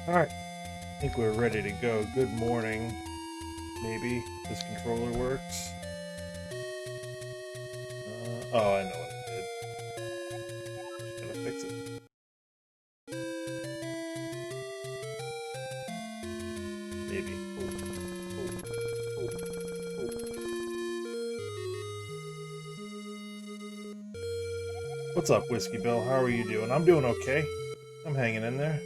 Alright, I think we're ready to go. Good morning. Maybe this controller works. Oh, I know what it did. Just gotta fix it. Maybe. What's up, Whiskey Bill? How are you doing? I'm doing okay. I'm hanging in there.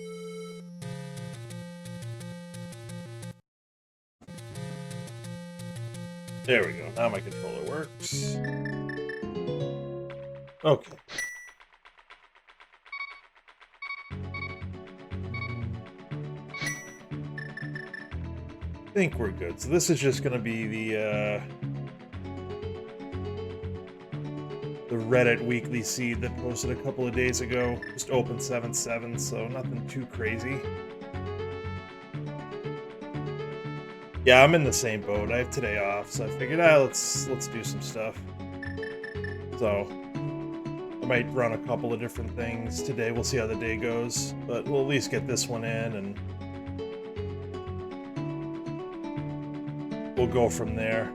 There we go. Now my controller works. Okay. I think we're good. So this is just gonna be the Reddit weekly seed that posted a couple of days ago. Just open 7.7, so nothing too crazy. Yeah, I'm in the same boat. I have today off, so I figured, let's do some stuff. So I might run a couple of different things today. We'll see how the day goes, but we'll at least get this one in, and we'll go from there.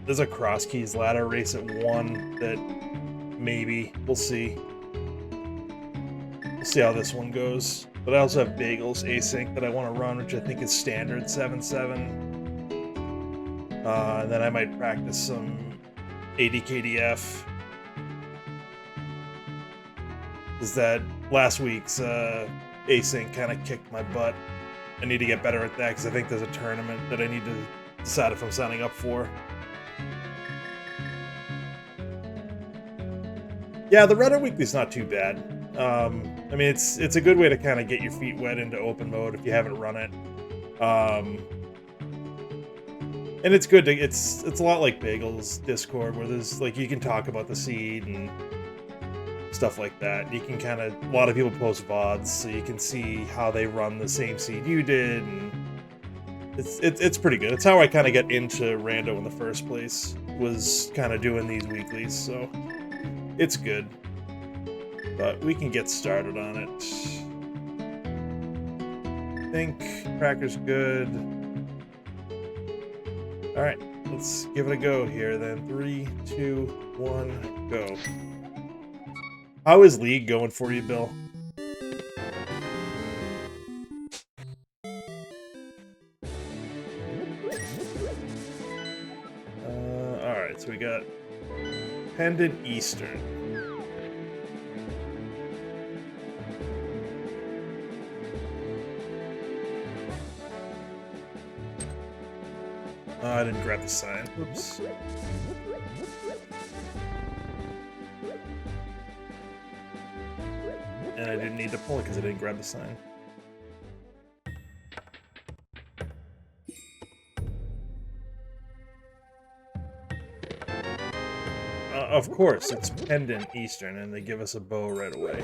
There's a Cross Keys ladder race at 1 that maybe we'll see. We'll see how this one goes. But I also have Bagels async that I want to run, which I think is standard 7.7. And then I might practice some ADKDF. Because that last week's async kind of kicked my butt. I need to get better at that because I think there's a tournament that I need to decide if I'm signing up for. Yeah, the Reddit Weekly's not too bad. I mean, it's a good way to kind of get your feet wet into open mode if you haven't run it. And it's good to it's a lot like Bagel's Discord, where there's like you can talk about the seed and stuff like that. You can kind of a lot of people post VODs, so you can see how they run the same seed you did, and it's pretty good. It's how I kind of got into Rando in the first place, was kind of doing these weeklies, so it's good. But we can get started on it. I think Cracker's good. Alright, let's give it a go here then. 3, 2, 1, go. How is League going for you, Bill? Alright, so we got Pendant Eastern. I didn't grab the sign. Oops. And I didn't need to pull it because I didn't grab the sign. Of course, it's Pendant Eastern, and they give us a bow right away.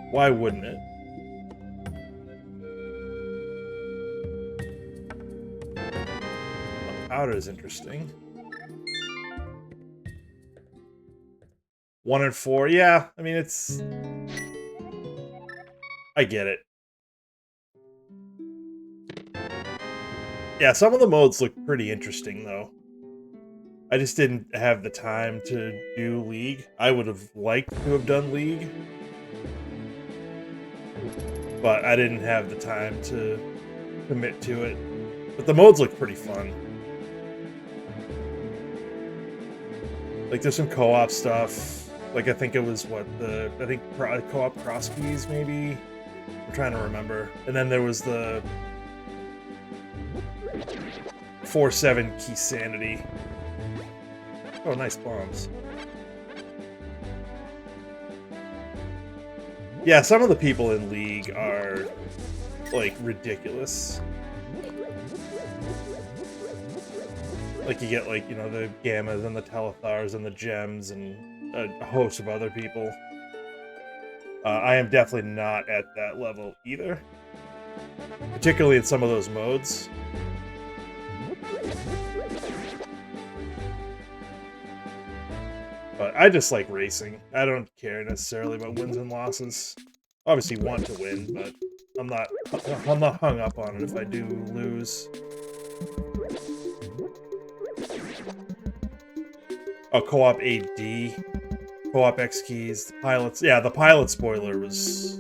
Why wouldn't it? Powder is interesting. 1 and 4, yeah. I mean, it's. I get it. Yeah, some of the modes look pretty interesting, though. I just didn't have the time to do League. I would have liked to have done League, but I didn't have the time to commit to it. But the modes look pretty fun. Like, there's some co-op stuff. Like, I think it was I think co-op Cross Keys, maybe? I'm trying to remember. And then there was the 4-7 Key Sanity. Oh, nice bombs. Yeah, some of the people in League are, like, ridiculous. Like, you get, like, you know, the Gammas and the Telethars and the Gems and a host of other people. I am definitely not at that level either. Particularly in some of those modes. But I just like racing. I don't care necessarily about wins and losses. obviously want to win, but I'm not hung up on it if I do lose. Oh, co-op AD, co-op X keys, pilots. Yeah, the pilot spoiler was.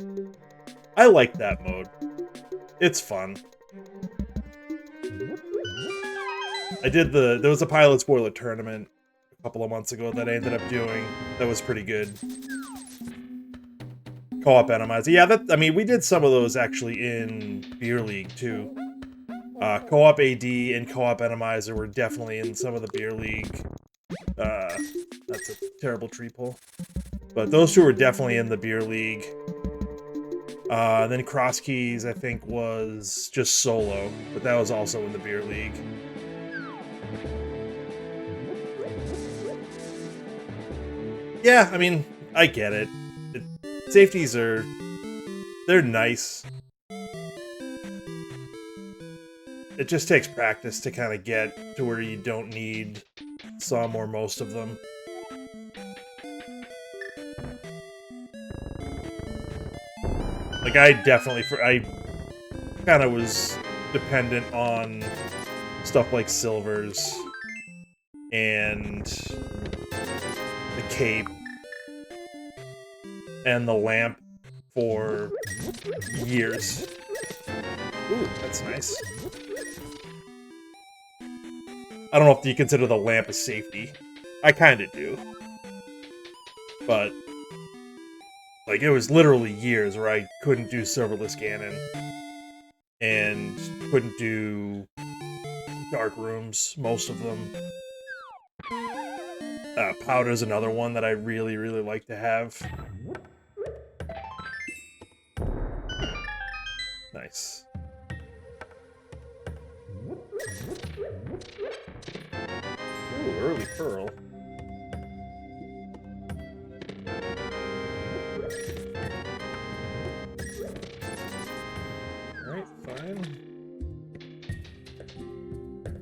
I like that mode. It's fun. There was a pilot spoiler tournament a couple of months ago that I ended up doing. That was pretty good. Co-op Enemizer. Yeah, I mean, we did some of those actually in Beer League too. Co-op AD and co-op Enemizer were definitely in some of the Beer League. That's a terrible tree pull. But those two were definitely in the Beer League. Then Cross Keys, I think, was just solo, but that was also in the Beer League. Yeah, I mean, I get it. Safeties they're nice. It just takes practice to kind of get to where you don't need some or most of them. Like, I kind of was dependent on stuff like silvers and the cape and the lamp for years. Ooh, that's nice. I don't know if you consider the lamp a safety. I kinda do. But, like, it was literally years where I couldn't do Silverless Ganon. And couldn't do Dark Rooms, most of them. Powder's another one that I really, really like to have. Nice. Ooh, early pearl. Alright, fine.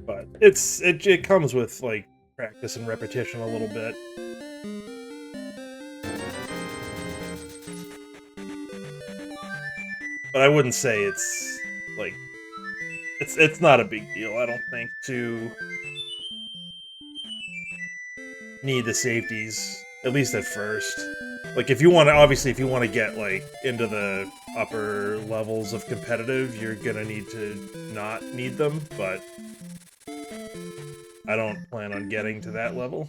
But it comes with, like, practice and repetition a little bit. But I wouldn't say it's, like, it's not a big deal, I don't think, to need the safeties, at least at first. Like, if you want to, obviously, if you want to get, like, into the upper levels of competitive, you're gonna need to not need them, but I don't plan on getting to that level.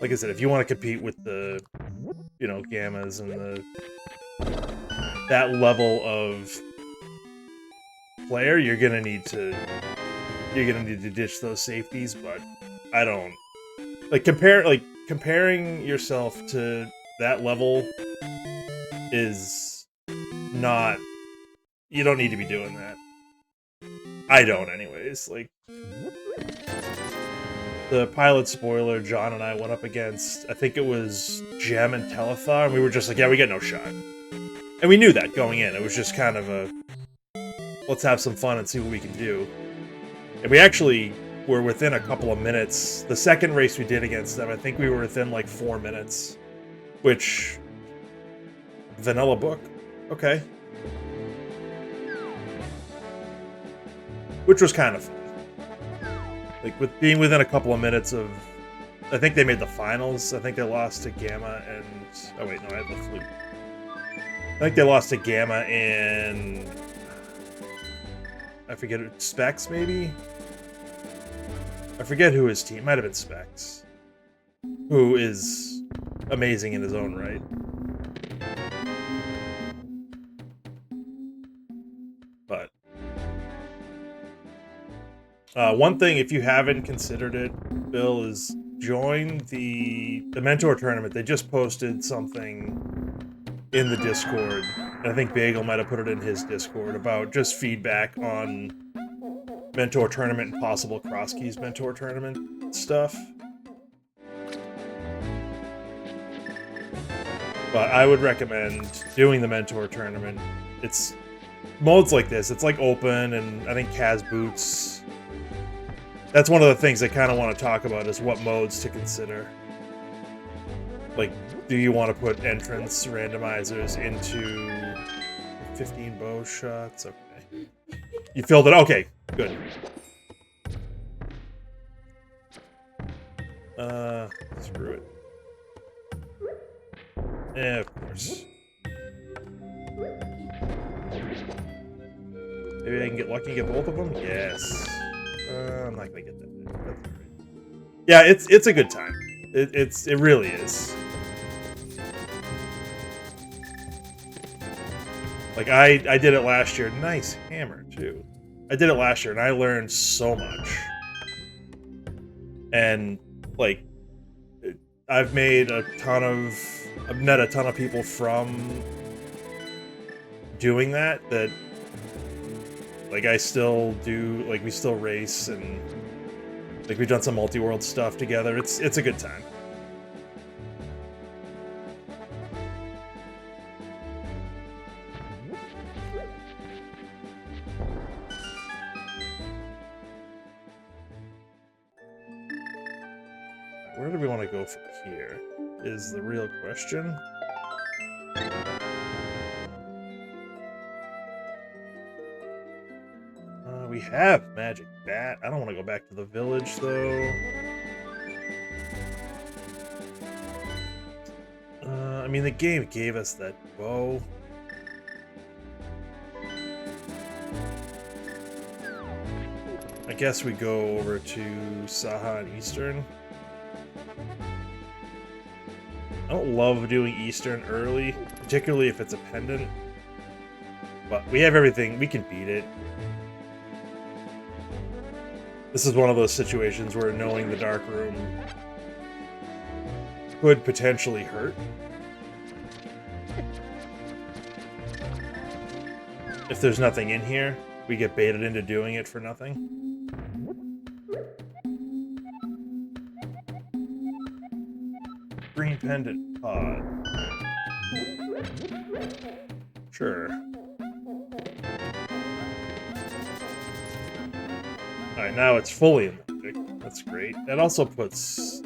Like I said, if you want to compete with the, you know, Gammas and that level of player, you're gonna need to ditch those safeties, but I don't comparing yourself to that level is not, you don't need to be doing that. I don't anyways. Like, the pilot spoiler John and I went up against, I think it was Gem and Telethar, and we were just like, yeah, we got no shot. And we knew that going in. It was just kind of a, let's have some fun and see what we can do. And we actually were within a couple of minutes. The second race we did against them, I think we were within like 4 minutes. Which, vanilla book? Okay. Which was kind of fun. Like, with being within a couple of minutes of, I think they made the finals. I think they lost to Gamma and, oh wait, no, I had the flute. I think they lost to Gamma and, I forget, Specs maybe? I forget who his team, might have been Specs. Who is amazing in his own right. But one thing, if you haven't considered it, Bill, is join the Mentor tournament. They just posted something in the Discord, and I think Bagel might have put it in his Discord, about just feedback on Mentor tournament and possible Cross Keys Mentor tournament stuff. But I would recommend doing the Mentor tournament. It's modes like this. It's like open, and I think Kaz Boots. That's one of the things I kind of want to talk about, is what modes to consider. Like, do you want to put entrance randomizers into 15 bow shots? Okay. You filled it. Okay, good. Screw it. Yeah, of course. Maybe I can get lucky and get both of them? Yes. I'm not gonna get that. That's all right. Yeah, it's a good time. It really is. Like I did it last year. Nice hammer too. I did it last year and I learned so much. And like I've met a ton of people from doing that like I still do, like we still race and like we've done some multi-world stuff together. It's a good time. Where do we want to go from here is the real question. We have Magic Bat. I don't want to go back to the village, though. I mean, the game gave us that bow. I guess we go over to Saha and Eastern. I don't love doing Eastern early, particularly if it's a pendant. But we have everything. We can beat it. This is one of those situations where knowing the Dark Room could potentially hurt. If there's nothing in here, we get baited into doing it for nothing. Green pendant pod. Sure. Alright, now it's fully in logic. That's great. That also puts...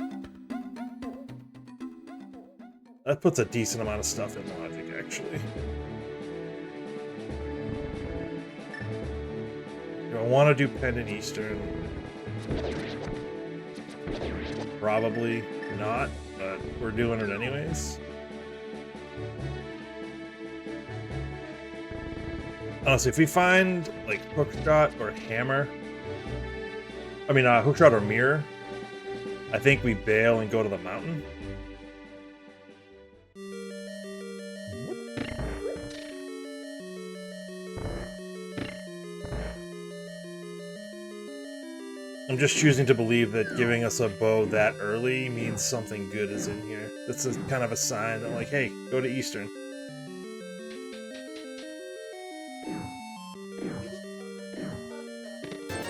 that puts a decent amount of stuff in logic, actually. Do I want to do pendant Eastern? Probably not, but we're doing it anyways. Honestly, if we find, like, hookshot or hammer... I mean, hookshot or mirror, I think we bail and go to the mountain. I'm just choosing to believe that giving us a bow that early means something good is in here. That's a, kind of a sign that, like, hey, go to Eastern.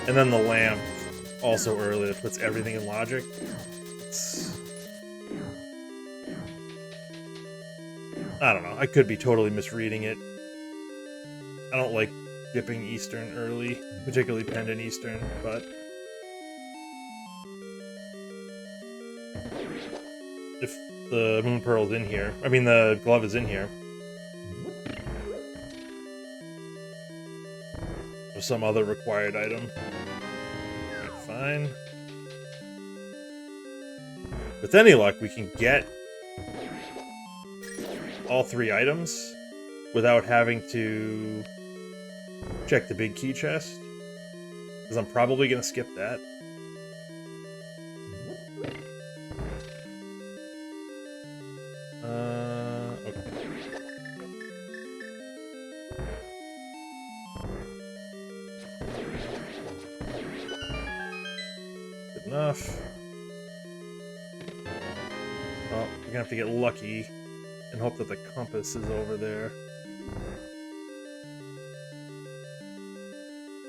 And then the lamp, also early, that puts everything in logic. I don't know. I could be totally misreading it. I don't like dipping Eastern early, particularly pendant Eastern, but... if the Moon Pearl's in here, I mean the glove is in here, or some other required item, fine. With any luck, we can get all 3 items without having to check the big key chest, because I'm probably going to skip that. Okay. Good enough. Well, we're gonna have to get lucky and hope that the compass is over there.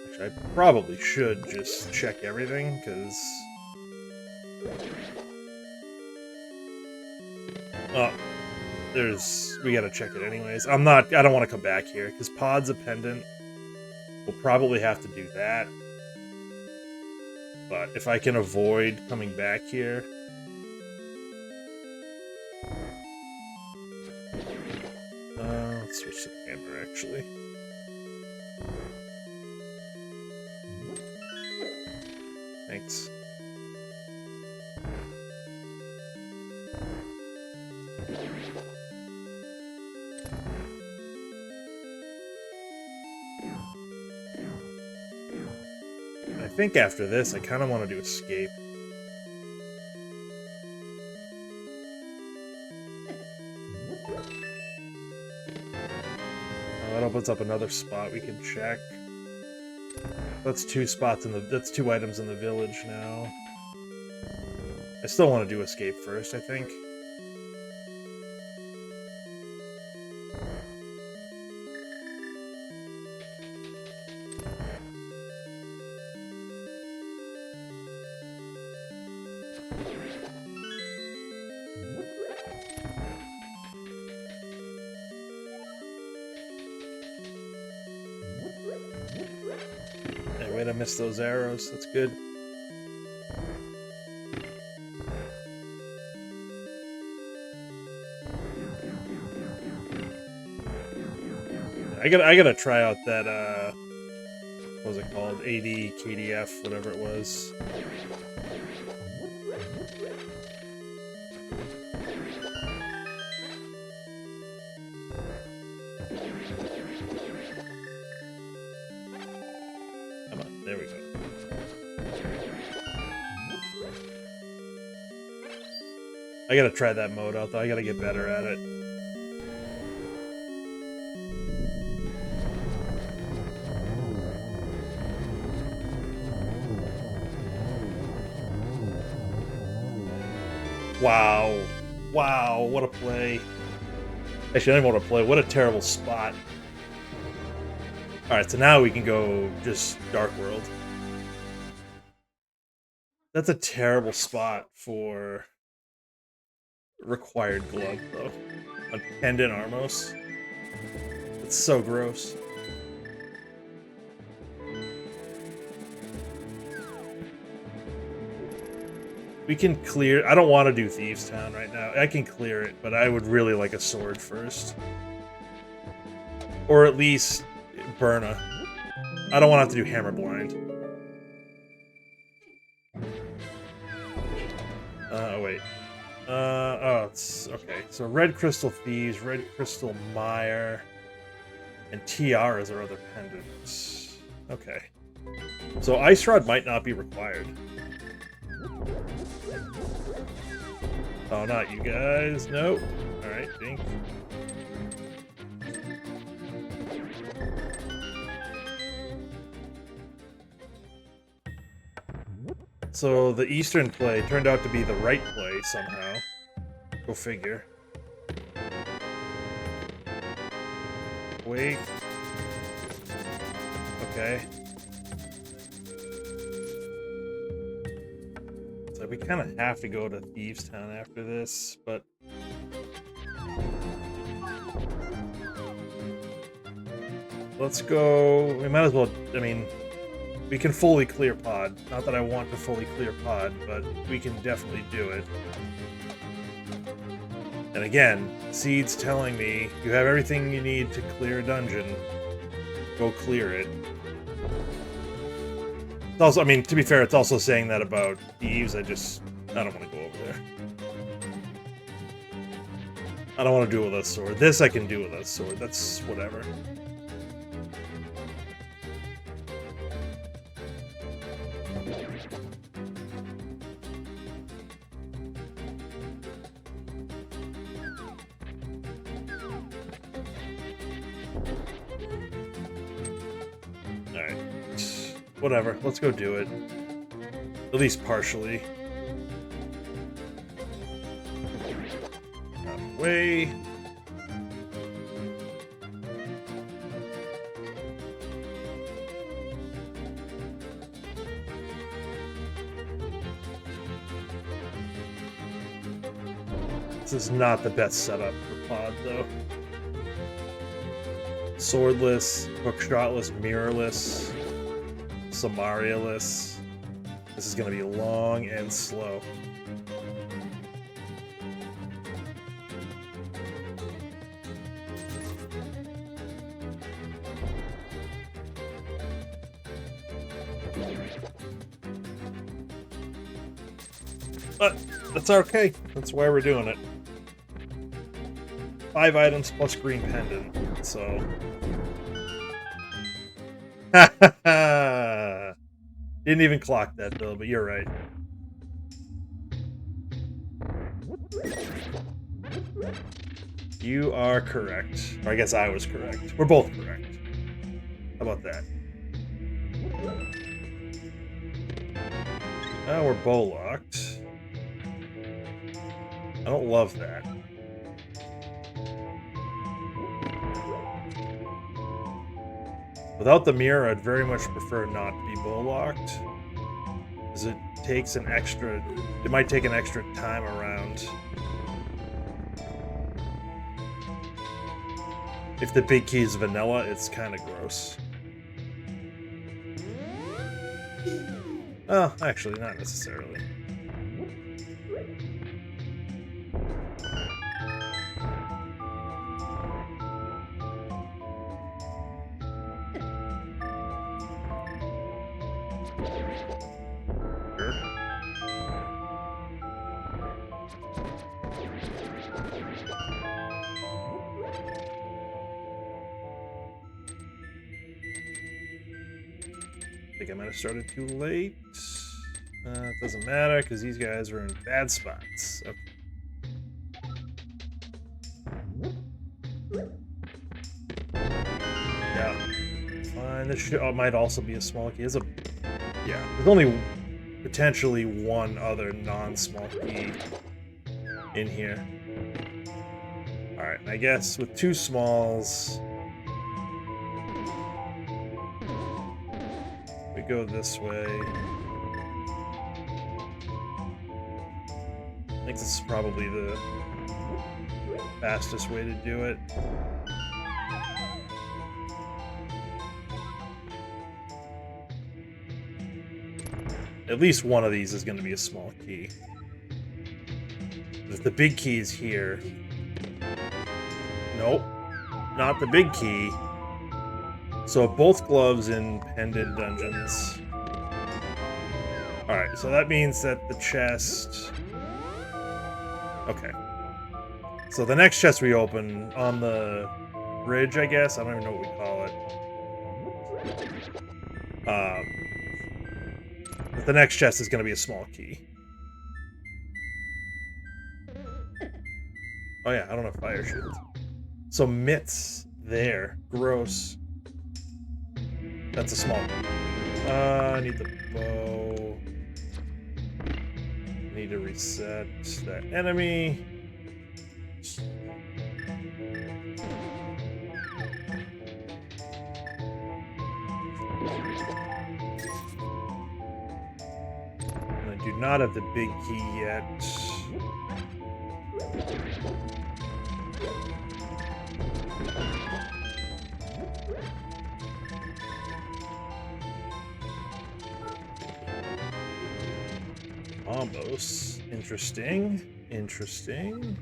Actually, I probably should just check everything, because... oh, we gotta check it anyways. I don't want to come back here, because pod's a pendant. We'll probably have to do that. But if I can avoid coming back here... Let's switch to the hammer, actually. Thanks. I think after this, I kind of want to do escape. Oh, that opens up another spot we can check. That's 2 spots in the. That's 2 items in the village now. I still want to do escape first, I think. Hey, way to miss those arrows. That's good. I gotta try out that what was it called? AD KDF, whatever it was. Come on, there we go. I gotta try that mode out though. I gotta get better at it. Wow. Wow, what a play. Actually, I don't even want to play. What a terrible spot. Alright, so now we can go just Dark World. That's a terrible spot for required glove, though. On Pendant Armos. It's so gross. We can clear... I don't want to do Thieves Town right now. I can clear it, but I would really like a sword first. Or at least Burna. I don't want to have to do Hammer Blind. Wait. Oh, it's... Okay, so Red Crystal Thieves, Red Crystal Mire, and Tiaras are other pendants. Okay. So Ice Rod might not be required. Oh, not you guys. Nope. Alright, Dink. So the Eastern play turned out to be the right play somehow. Go figure. Wait. Okay. So we kind of have to go to Thieves Town after this, but... Let's go... We might as well... I mean... We can fully clear pod. Not that I want to fully clear pod, but we can definitely do it. And again, Seed's telling me, you have everything you need to clear a dungeon. Go clear it. It's also, I mean, to be fair, it's also saying that about Thieves. I don't want to go over there. I don't want to do it with a sword. This I can do with a sword. That's whatever. Alright. Whatever. Let's go do it. At least partially. Out of the way. This is not the best setup for pod, though. Swordless, hookshotless, mirrorless, Samaria-less. This is going to be long and slow. But that's okay. That's why we're doing it. 5 items plus green pendant, so... Didn't even clock that, Bill, but you're right. You are correct. Or I guess I was correct. We're both correct. How about that? Now we're bow locked. I don't love that. Without the mirror, I'd very much prefer not to be bow locked. Because it takes an extra... It might take an extra time around. If the big key is vanilla, it's kind of gross. Oh, actually, not necessarily. Sure. I think I might have started too late. It doesn't matter, because these guys are in bad spots. Okay. Yeah. Fine. This might also be a small key. Yeah. There's only potentially one other non-small key in here. Alright, I guess with 2 smalls... We go this way. I think this is probably the fastest way to do it. At least one of these is going to be a small key. If the big key is here... Nope. Not the big key. So both gloves in pendant dungeons. Alright, so that means that the chest... Okay. So the next chest we open on the bridge, I guess? I don't even know what we call it. But the next chest is going to be a small key. Oh yeah, I don't have fire shield. So mitts there. Gross. That's a small one. I need the bow. Need to reset that enemy. And I do not have the big key yet. Almost. Interesting. Interesting.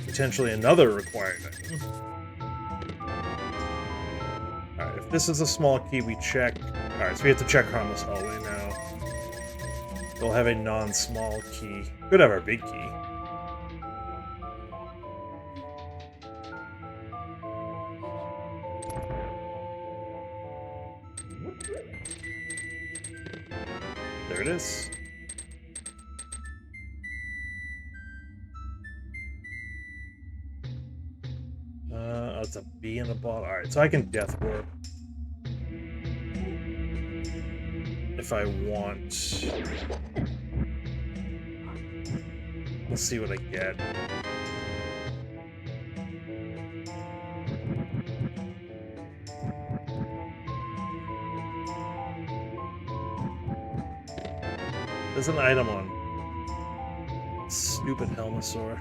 Potentially another required item. Alright, if this is a small key, we check... Alright, so we have to check Harmless Hallway now. We'll have a non-small key. Could have our big key. There it is. Oh, it's a bee in a bottle. Alright, so I can death warp. If I want. Let's see what I get. There's an item on stupid Helmasaur.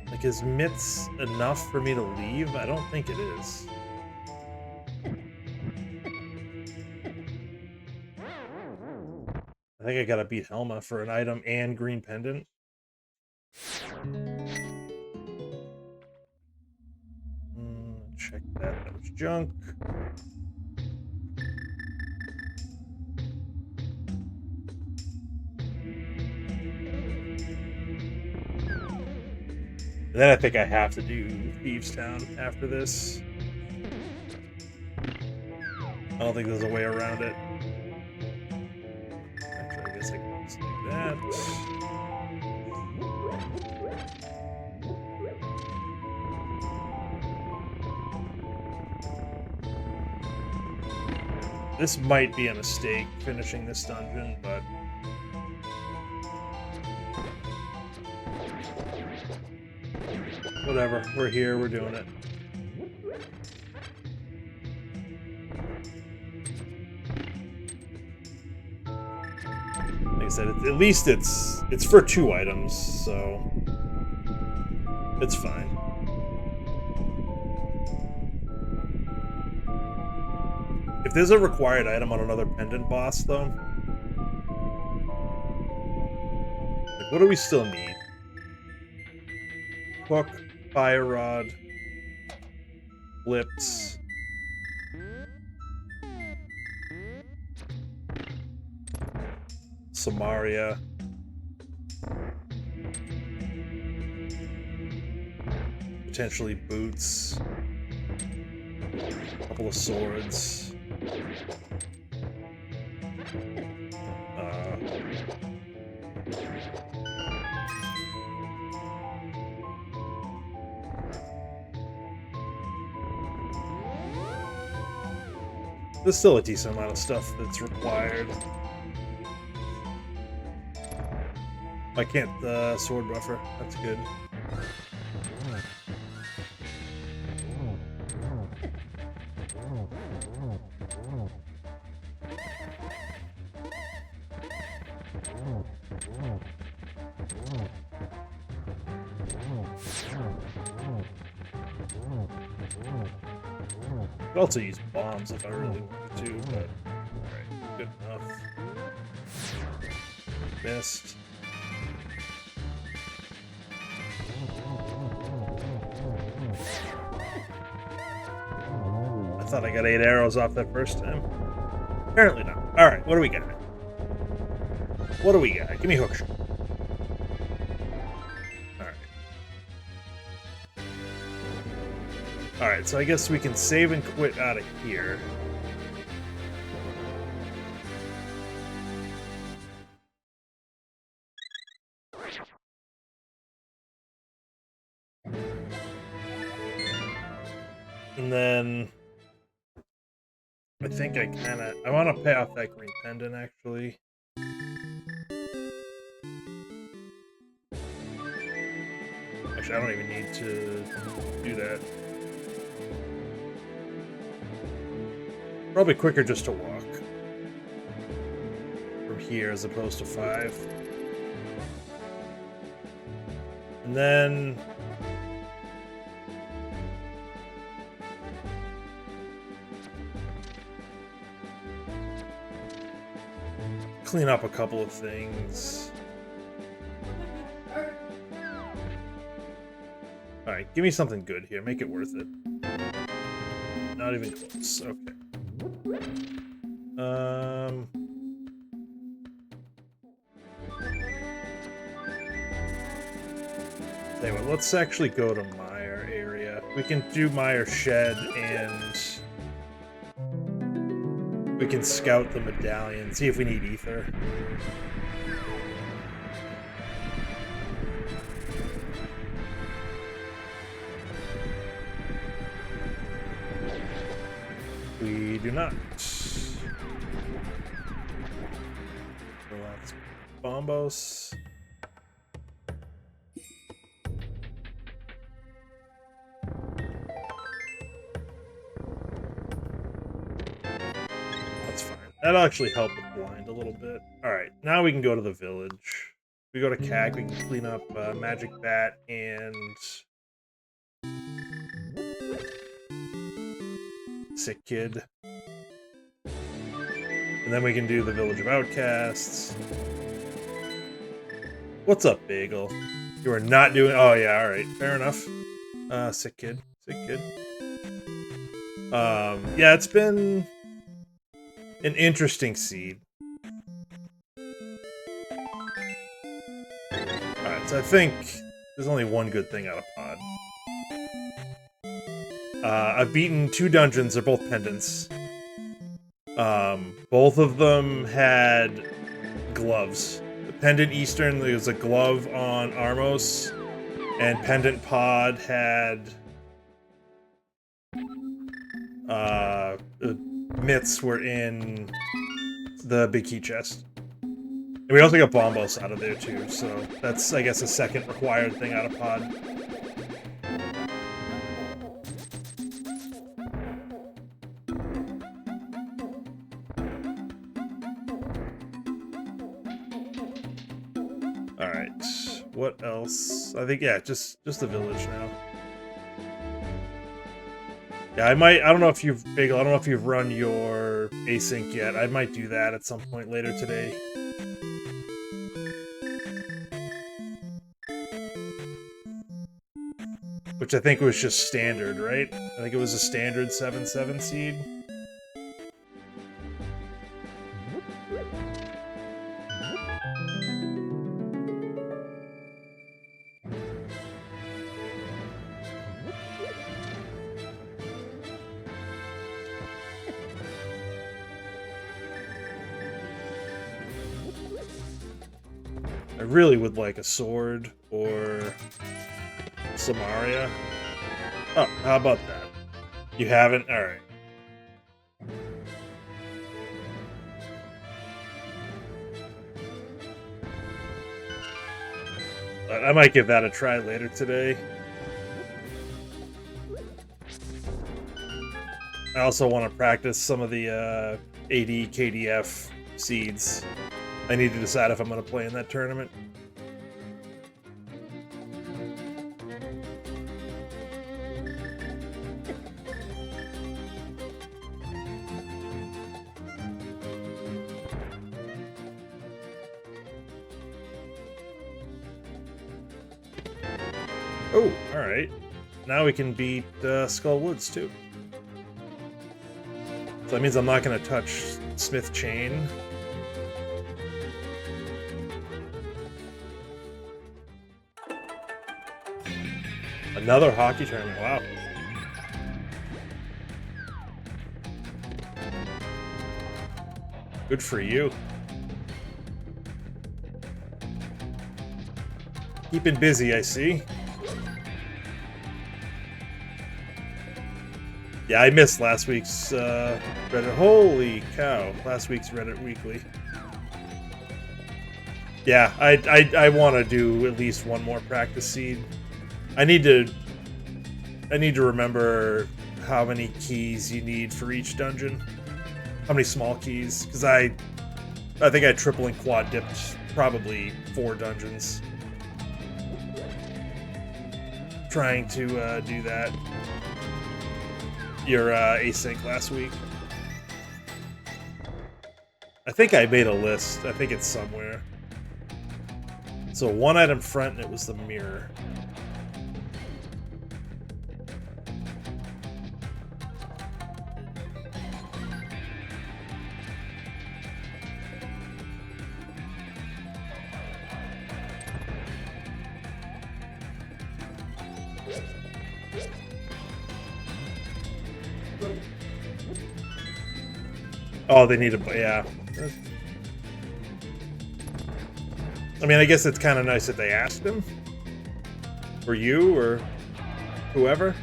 Like, is mitts enough for me to leave? I don't think it is. I think I gotta beat Helma for an item and green pendant. check that. That was junk. And then I think I have to do Thieves Town after this. I don't think there's a way around it. Actually, I guess I can just do that. This might be a mistake, finishing this dungeon, but... whatever, we're here, we're doing it. Like I said, at least it's for 2 items, so it's fine. If there's a required item on another pendant boss, though, like, what do we still need? Hook, fire rod, flips. Samaria. Potentially boots. A couple of swords. There's still a decent amount of stuff that's required. I can't sword buffer. That's good. Could also use bombs if I really wanted to, but alright, good enough. Missed. I thought I got 8 arrows off that first time. Apparently not. Alright, what do we got? What do we got? Give me hookshot. Alright, so I guess we can save and quit out of here. And then I think I want to pay off that green pendant, actually. Actually, I don't even need to do that. Probably quicker just to walk from here as opposed to 5. And then clean up a couple of things. Alright, give me something good here. Make it worth it. Not even close. Okay. Anyway, let's actually go to Mire area. We can do Mire Shed, and we can scout the medallion, see if we need ether. We do not. Relax. Bombos. That's fine. That'll actually help with blind a little bit. Alright, now we can go to the village. We go to CAG, we can clean up Magic Bat and Sick Kid. And then we can do the Village of Outcasts. What's up, Bagel? You are not doing... Oh, yeah, alright. Fair enough. Sick Kid. Sick Kid. Yeah, it's been an interesting seed. Alright, so I think there's only one good thing out of Pod. I've beaten 2 dungeons, they're both pendants. Both of them had gloves. The Pendant Eastern, there was a glove on Armos, and Pendant Pod had mitts were in the big key chest. And we also got Bombos out of there too, so that's, I guess, a second required thing out of Pod. Alright, what else? I think, yeah, just the village now. Yeah, I don't know if you've run your async yet. I might do that at some point later today. Which I think was just standard, right? I think it was a standard 7/7 seed. I really would like a sword or Samaria. Oh, how about that? You haven't? Alright. I might give that a try later today. I also want to practice some of the AD KDF seeds. I need to decide if I'm going to play in that tournament. Oh, alright. Now we can beat Skull Woods, too. So that means I'm not going to touch Smith Chain. Another hockey tournament, wow. Good for you. Keeping busy, I see. Yeah, I missed last week's Reddit. Holy cow, last week's Reddit Weekly. Yeah, I want to do at least one more practice seed. I need to remember how many keys you need for each dungeon. How many small keys? Because I think I triple and quad dipped probably 4 dungeons. Trying to do that. Your async last week. I think I made a list. I think it's somewhere. So 1 item front, and it was the mirror. Oh, they need a... yeah. I mean, I guess it's kind of nice that they asked him. Or you, or whoever.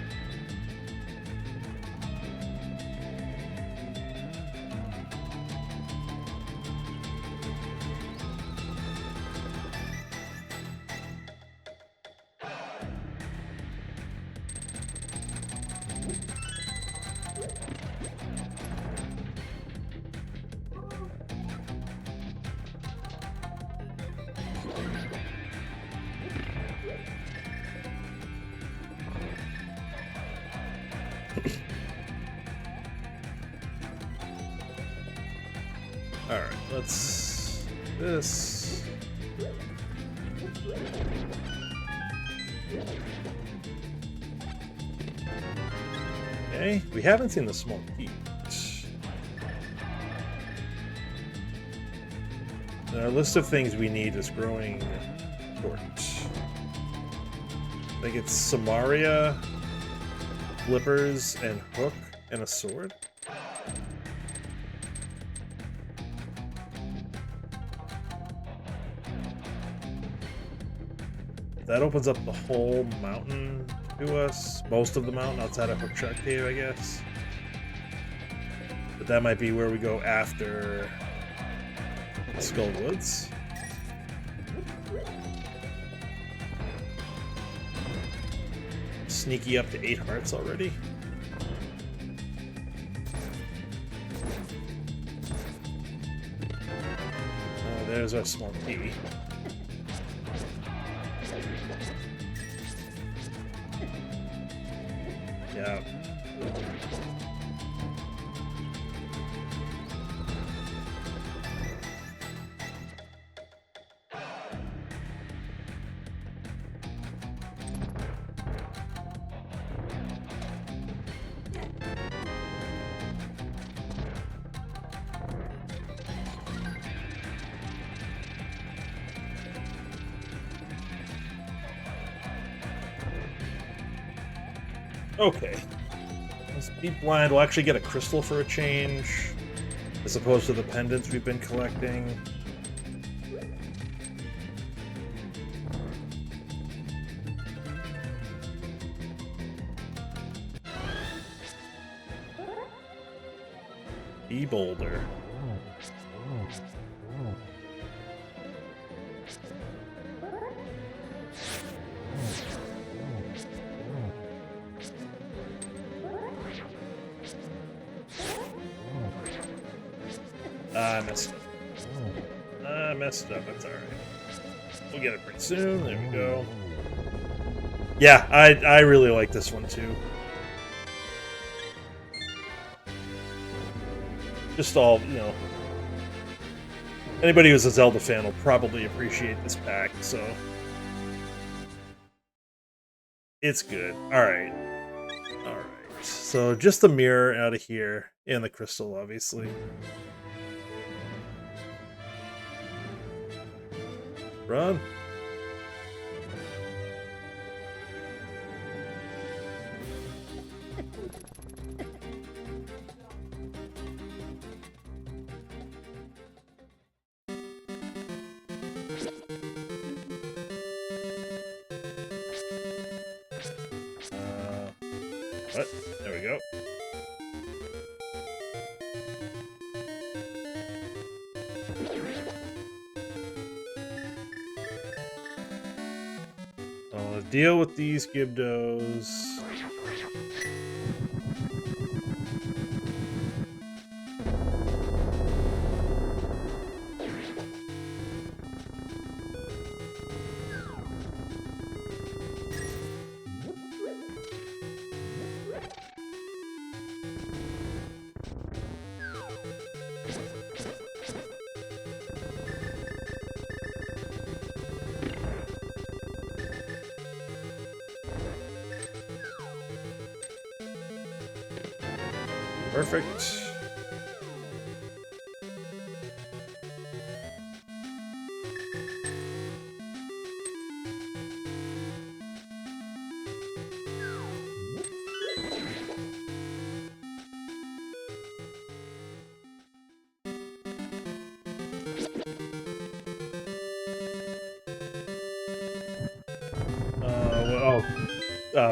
Alright, let's... this... Okay, we haven't seen the small heat. Our list of things we need is growing short. I think it's Samaria, flippers, and hook, and a sword. That opens up the whole mountain to us. Most of the mountain outside of Hookshot Cave, I guess. But that might be where we go after Skull Woods. Sneaky up to 8 hearts already. There's our small key. Yeah. Okay. Let's be blind. We'll actually get a crystal for a change, as opposed to the pendants we've been collecting. E-boulder. I messed it up. That's alright. We'll get it pretty soon. There we go. Yeah, I really like this one too. Just all, you know, anybody who's a Zelda fan will probably appreciate this pack, so it's good. Alright. Alright. So just the mirror out of here, and the crystal, obviously. Run. What? There we go. I'll deal with these Gibdos. Perfect.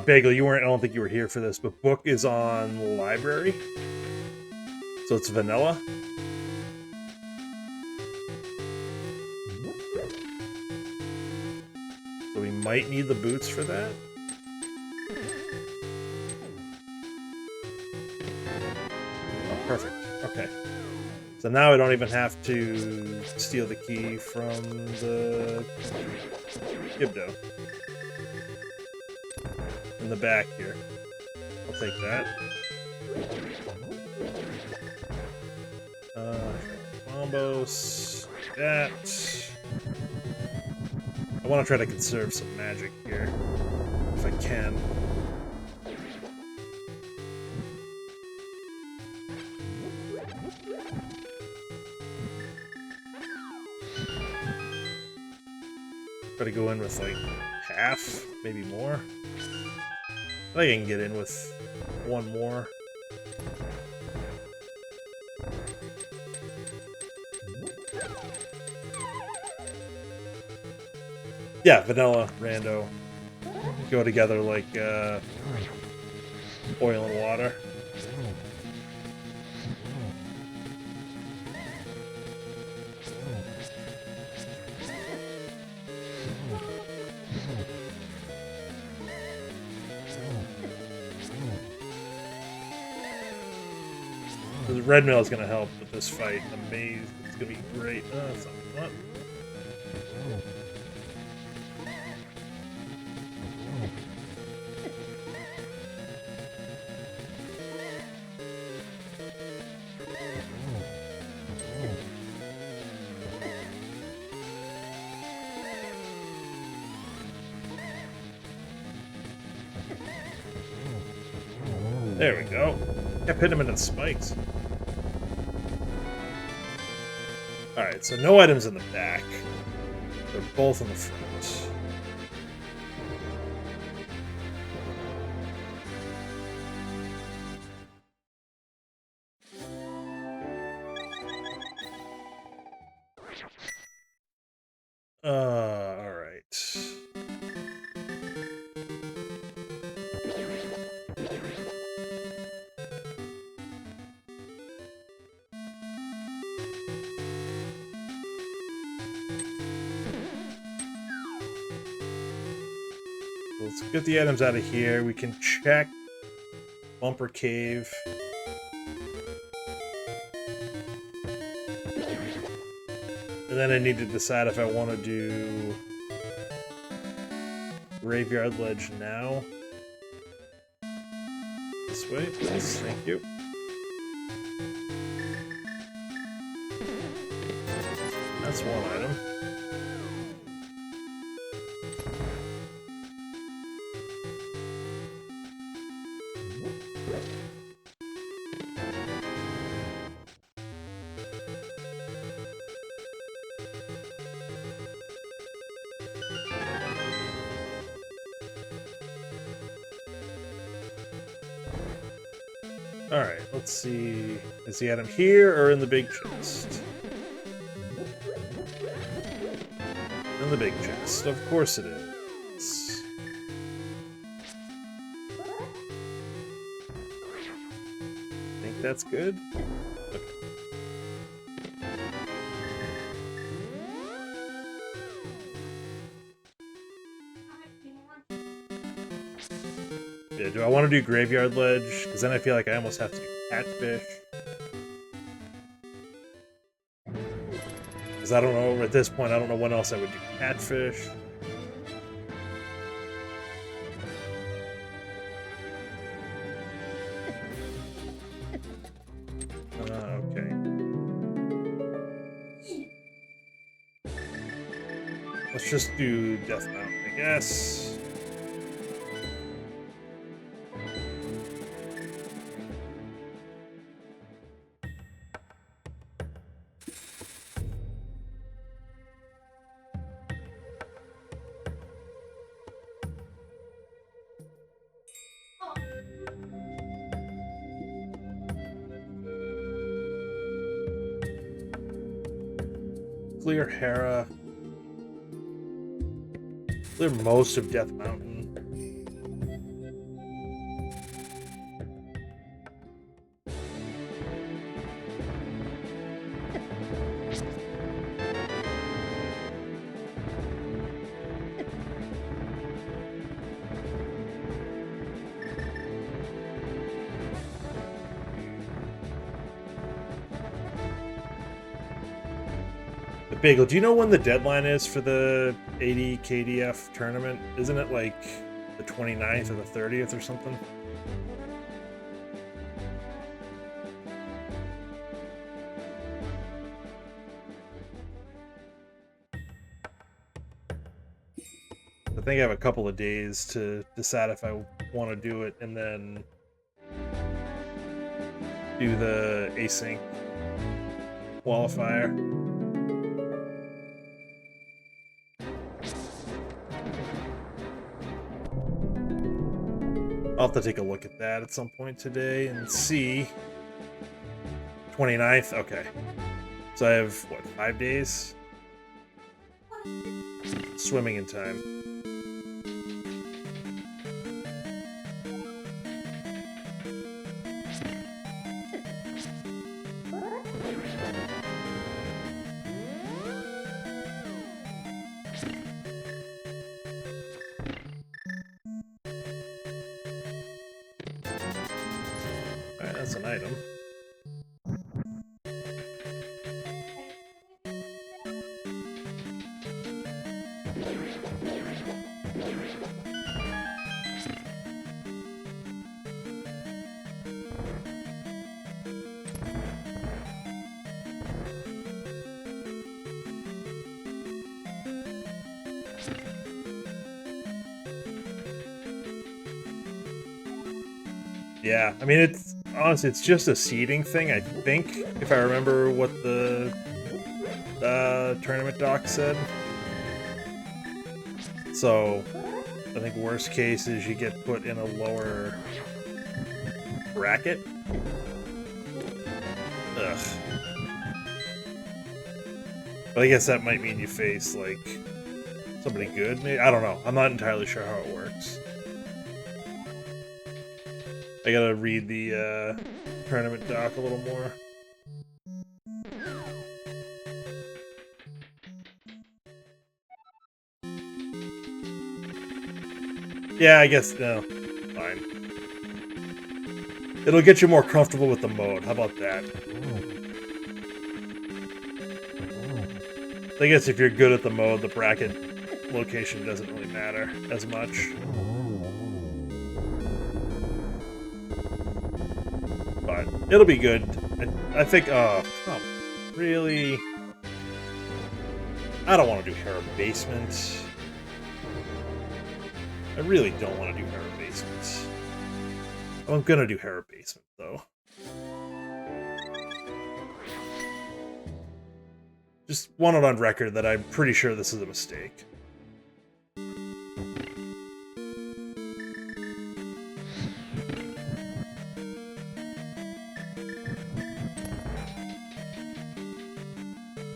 Bagel, you weren't. I don't think you were here for this, but Book is on library. So it's vanilla. So we might need the boots for that. Oh, perfect. Okay. So now I don't even have to steal the key from the Gibdo. In the back here. I'll take that. Combos. That. I want to try to conserve some magic here. If I can. to go in with like half, maybe more. I think I can get in with one more. Yeah, vanilla, rando. Go together like oil and water. The red mail is going to help with this fight. I'm amazed. It's going to be great. That's not. There we go. Kept hitting him into the spikes. Alright, so no items in the back. They're both in the front. Alright. Let's get the items out of here. We can check Bumper Cave. And then I need to decide if I want to do Graveyard Ledge now. This way, please. Thank you. That's one item. Alright, let's see. Is the item here or in the big chest? In the big chest. Of course it is. Think that's good? Okay. Yeah, do I want to do Graveyard Ledge? Because then I feel like I almost have to do Catfish. Because I don't know, at this point, I don't know when else I would do Catfish. Okay. Let's just do Death Mountain, I guess. Clear Hera. Clear most of Death Mountain. Bagel, do you know when the deadline is for the 80 KDF tournament? Isn't it like the 29th or the 30th or something? I think I have a couple of days to decide if I want to do it and then do the async qualifier. I'll have to take a look at that at some point today and see. 29th? Okay. So I have, what, 5 days? Swimming in time. Alright, that's an item. Yeah, I mean, it's honestly, it's just a seeding thing, I think, if I remember what the tournament doc said. So, I think worst case is you get put in a lower bracket. Ugh. But I guess that might mean you face, like, somebody good, maybe? I don't know. I'm not entirely sure how it works. I gotta read the tournament doc a little more. Yeah, I guess, no. Fine. It'll get you more comfortable with the mode. How about that? I guess if you're good at the mode, the bracket location doesn't really matter as much. But it'll be good. I think, oh, really? I don't want to do Harrow Basement. I really don't want to do Harrow Basement. I'm gonna do Harrow Basement, though. Just want it on record that I'm pretty sure this is a mistake.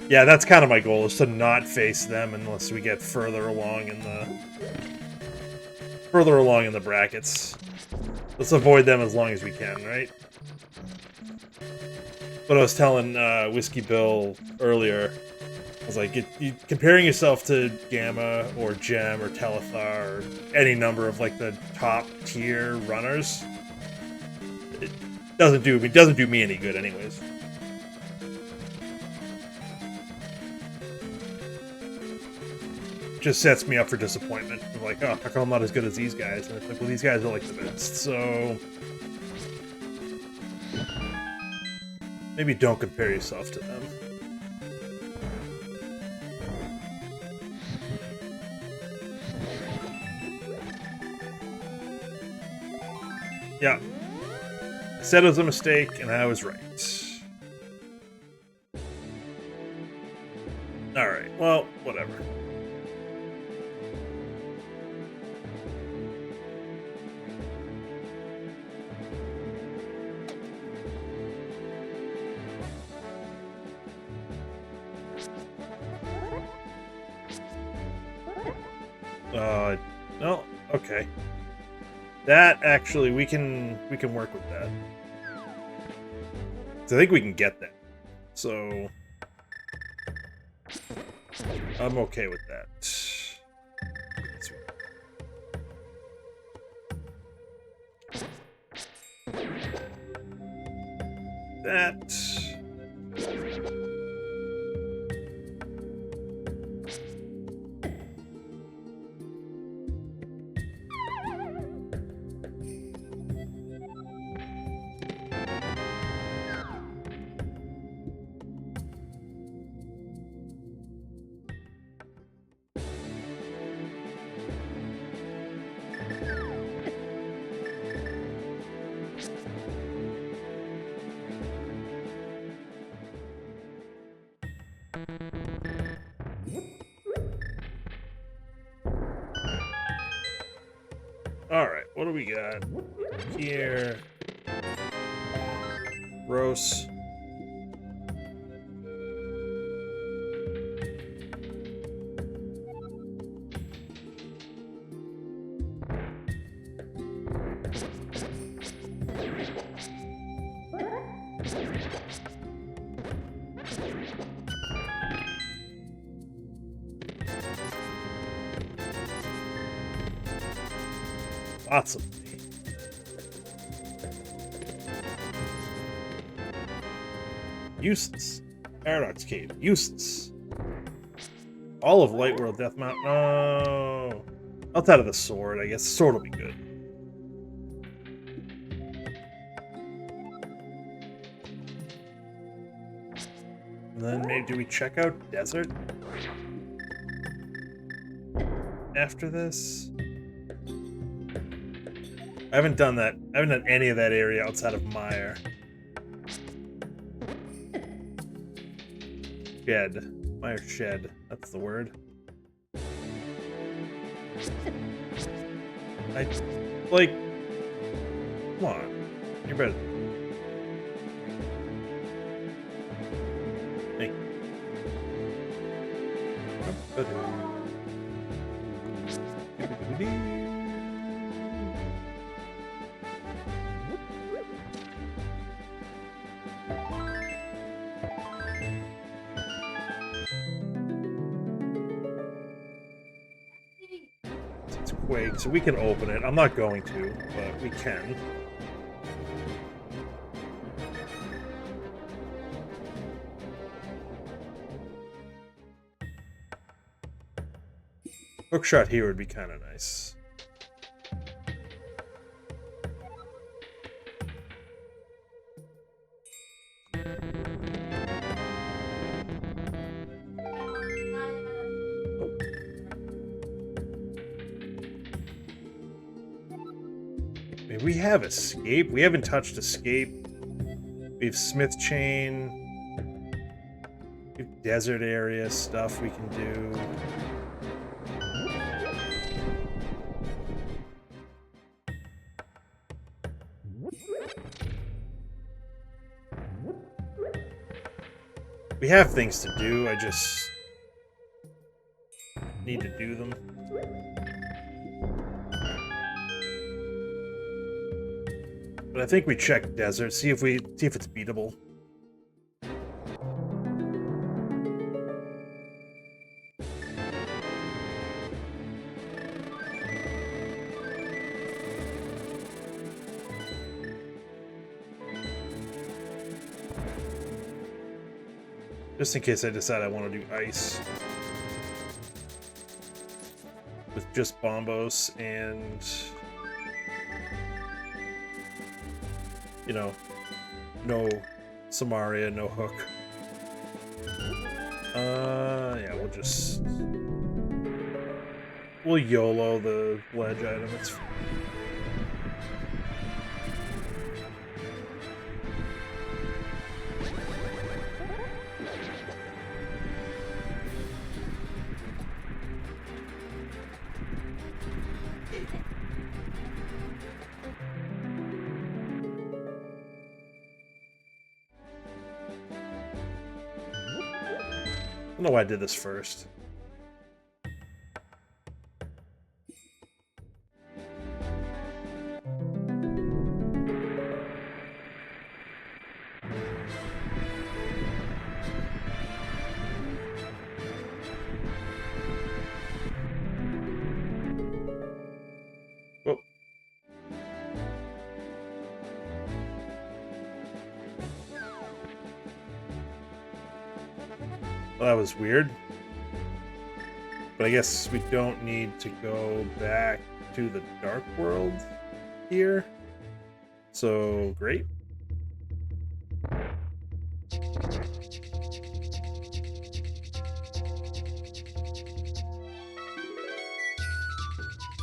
Yeah, that's kind of my goal, is to not face them unless we get further along in the brackets. Let's avoid them as long as we can, right? But I was telling Whiskey Bill earlier, I was like, comparing yourself to Gamma or Gem or Telethar or any number of like the top tier runners, it doesn't do me any good, anyways. Just sets me up for disappointment. I'm like, oh, how come I'm not as good as these guys? And it's like, well, these guys are like the best, so maybe don't compare yourself to them. Yeah. I said it was a mistake, and I was right. Alright, well, whatever. No, okay. That actually, we can work with that. So I think we can get that. So I'm okay with that. That. Alright, what do we got here? Gross. Lots of money. Useless. Paradox Cave. Useless. All of Lightworld Death Mountain. No. Outside of the sword, I guess. The sword will be good. And then maybe do we check out Desert? After this? I haven't done that. I haven't done any of that area outside of Mire. Shed. Mire Shed. That's the word. Like... Come on. You're better. Thank you. Quake, so we can open it. I'm not going to, but we can. Hookshot here would be kind of nice. We have Escape. We haven't touched Escape. We have Smith Chain. We have desert area stuff we can do. We have things to do, I just need to do them. But I think we check desert, see if it's beatable. Just in case I decide I want to do ice. With just Bombos and... you know, no Samaria, no hook. Yeah, we'll YOLO the ledge item. It's fine. I don't know why I did this first. Oh. Well, that was weird. But I guess we don't need to go back to the Dark World here. So, great.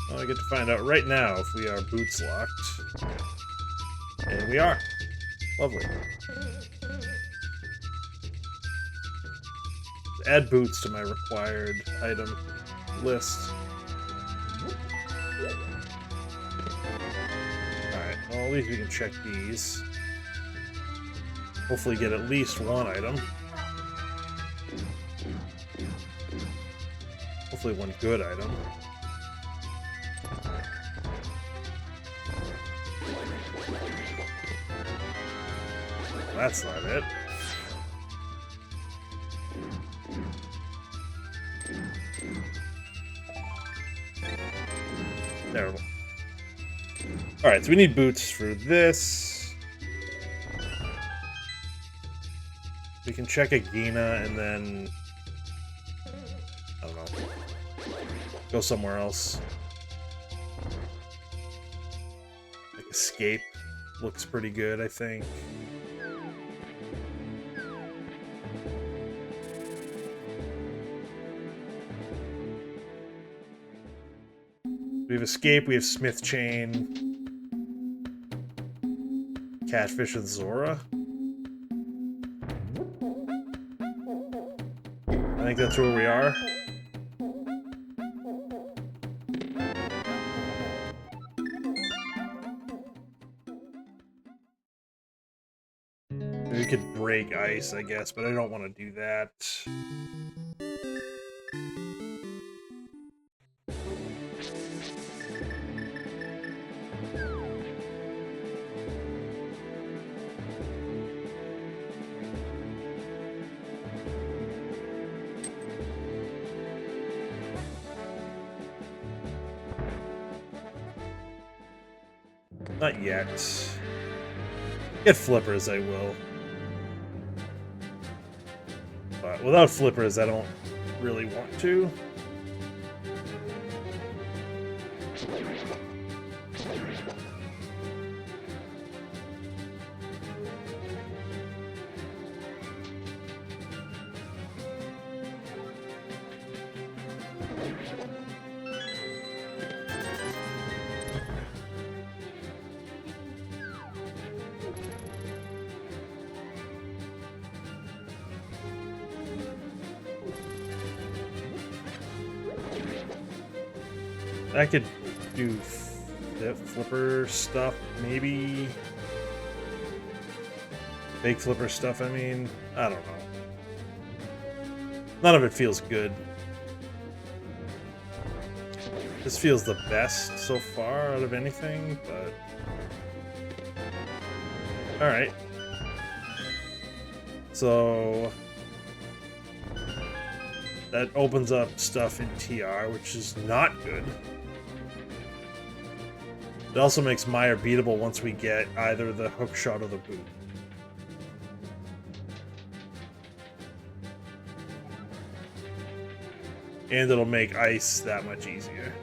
Well, I get to find out right now if we are boots locked. And we are. Lovely. Add boots to my required item list. at least we can check these. Hopefully get at least one item. Hopefully one good item. That's not it. Terrible. Alright, so we need boots for this. We can check a Gina and then... I don't know. Go somewhere else. Like Escape looks pretty good, I think. We have Escape, we have Smith Chain, Catfish and Zora. I think that's where we are. We could break ice, I guess, but I don't want to do that. Not yet. Get flippers, I will. But without flippers, I don't really want to. I could do flipper stuff, maybe. Big flipper stuff, I mean. I don't know. None of it feels good. This feels the best so far out of anything, but... Alright. So... that opens up stuff in TR, which is not good. It also makes Meyer beatable once we get either the hook shot or the boot. And it'll make ice that much easier.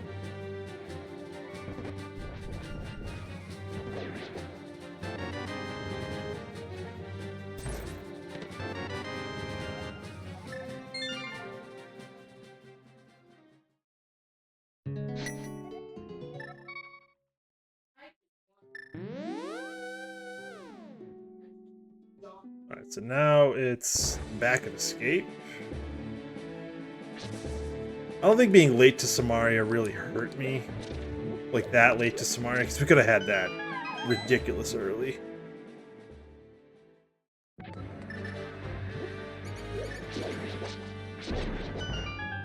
Alright, so now it's back at Escape. I don't think being late to Samaria really hurt me. Like that late to Samaria, because we could have had that ridiculous early.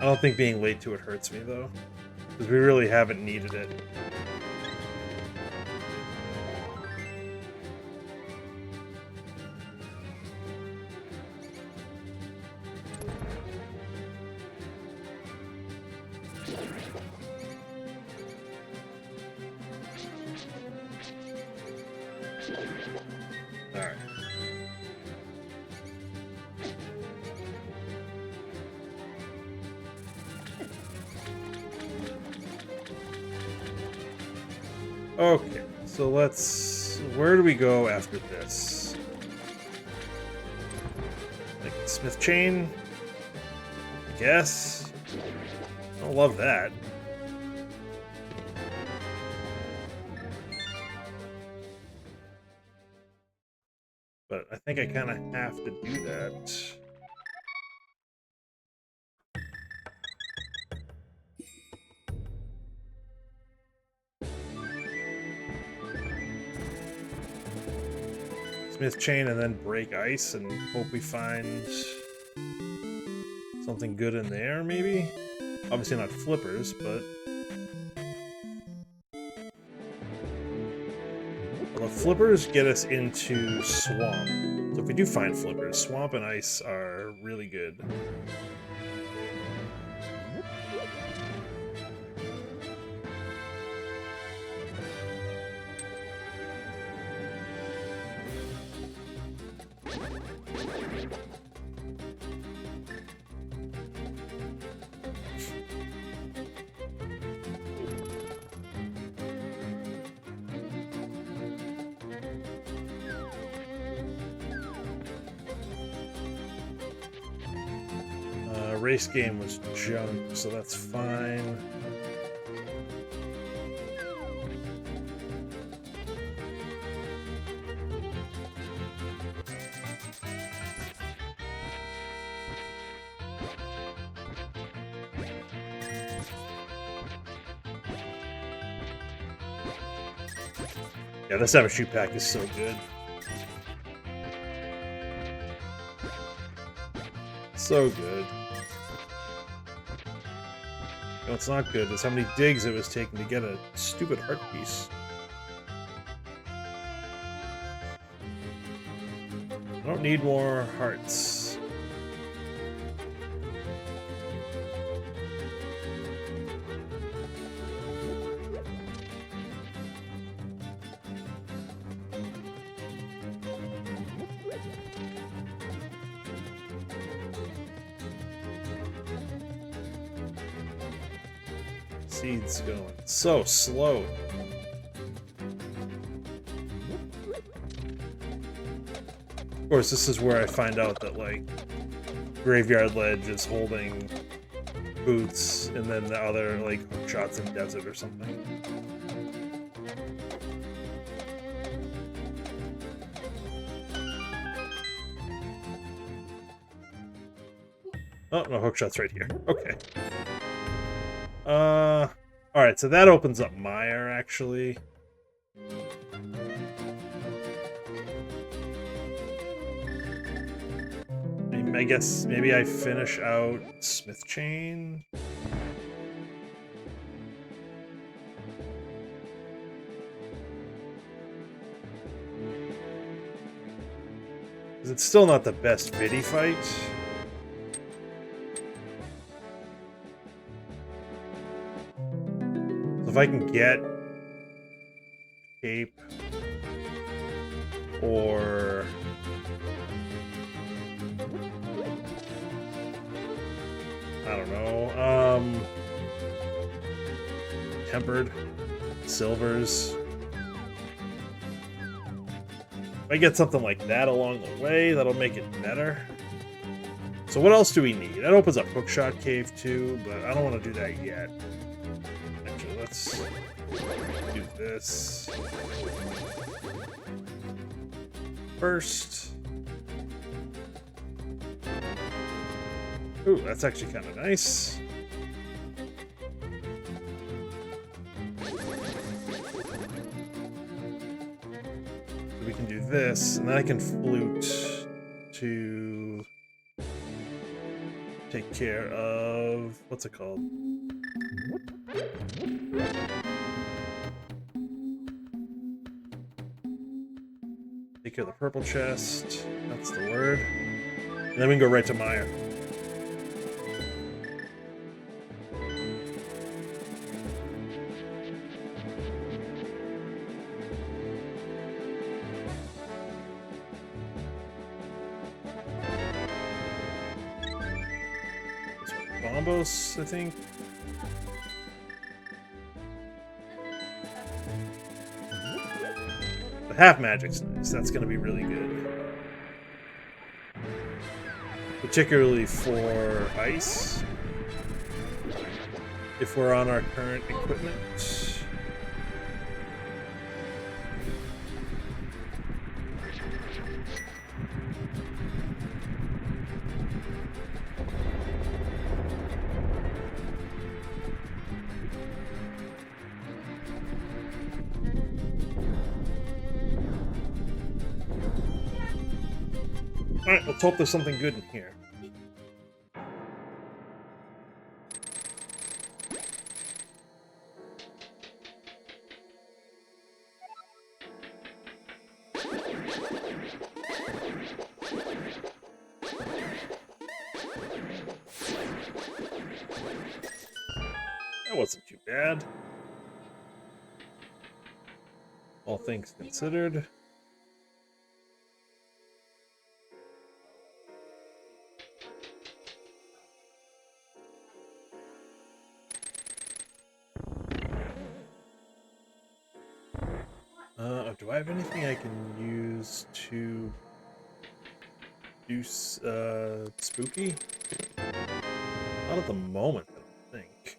I don't think being late to it hurts me, though. Because we really haven't needed it. Alright. Okay, so let's... where do we go after this? Like Smith Chain? I guess? I don't love that. But I think I kind of have to do that. Smith Chain and then break ice and hope we find something good in there, maybe? Obviously not flippers, but... Well, flippers get us into swamp. So if we do find flippers, swamp and ice are really good. Race game was junk, so that's fine. Yeah, this MSU pack is so good. So good. You know, what's not good is how many digs it was taking to get a stupid heart piece. I don't need more hearts. Seeds going so slow. Of course, this is where I find out that, like, Graveyard Ledge is holding boots, and then the other, like, hook shots in desert or something. Oh, no, hook shots right here. Okay. Alright, so that opens up Mire, actually. I guess maybe I finish out Smith Chain. It's still not the best Biddy fight. If I can get Cape or I don't know, Tempered Silvers. If I get something like that along the way, that'll make it better. So what else do we need? That opens up Hookshot Cave too, but I don't want to do that yet. Let's do this first. Ooh, that's actually kind of nice. So we can do this, and then I can flute to take care of, what's it called? Take care of the purple chest. That's the word. And then we can go right to Mire. Bombos, I think. The half magic's nice. That's going to be really good. Particularly for ice. If we're on our current equipment. Alright, let's hope there's something good in here. That wasn't too bad. All things considered. Do I have anything I can use to do spooky? Not at the moment, I don't think.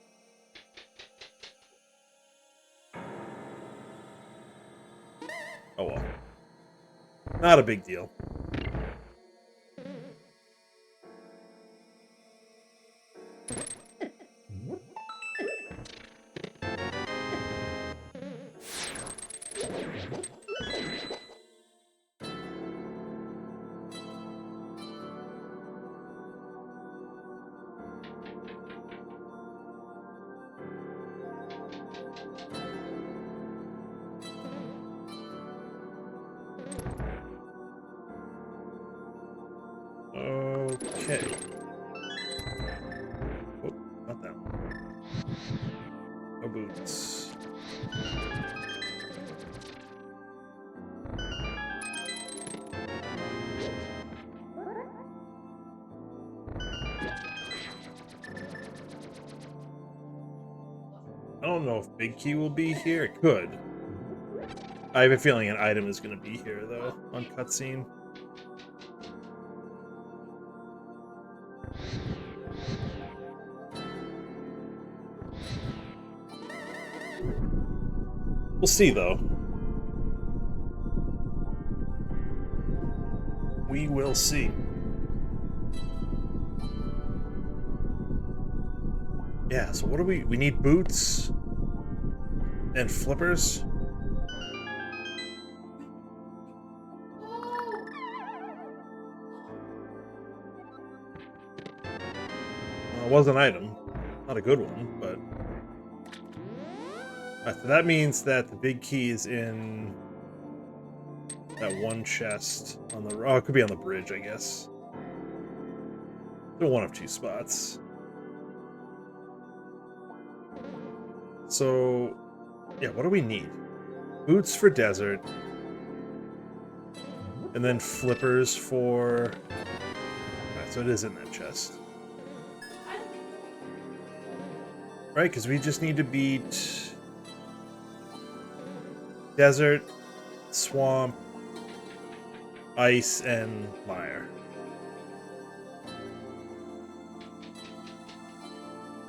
Oh well. Not a big deal. Okay. Oh, not that one. No boots. I don't know if Big Key will be here. It could. I have a feeling an item is going to be here, though, on cutscene. We'll see, though. We will see. Yeah, so what do we need boots and flippers? It was an item. Not a good one, but... Alright, so that means that the big key is in that one chest on the... Oh, it could be on the bridge, I guess. Still one of two spots. So, yeah, what do we need? Boots for desert. And then flippers for... Alright, so it is in that chest. Right, because we just need to beat... Desert, swamp, ice, and mire.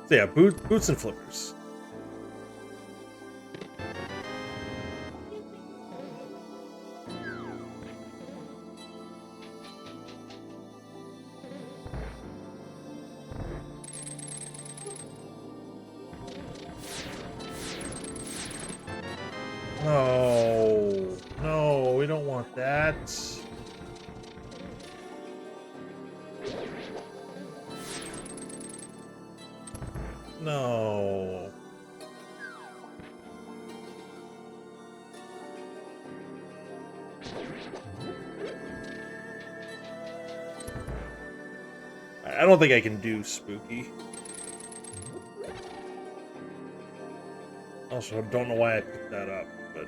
So yeah, boots and flippers. No, no, we don't want that. No. I don't think I can do spooky. Also, I don't know why I picked that up, but...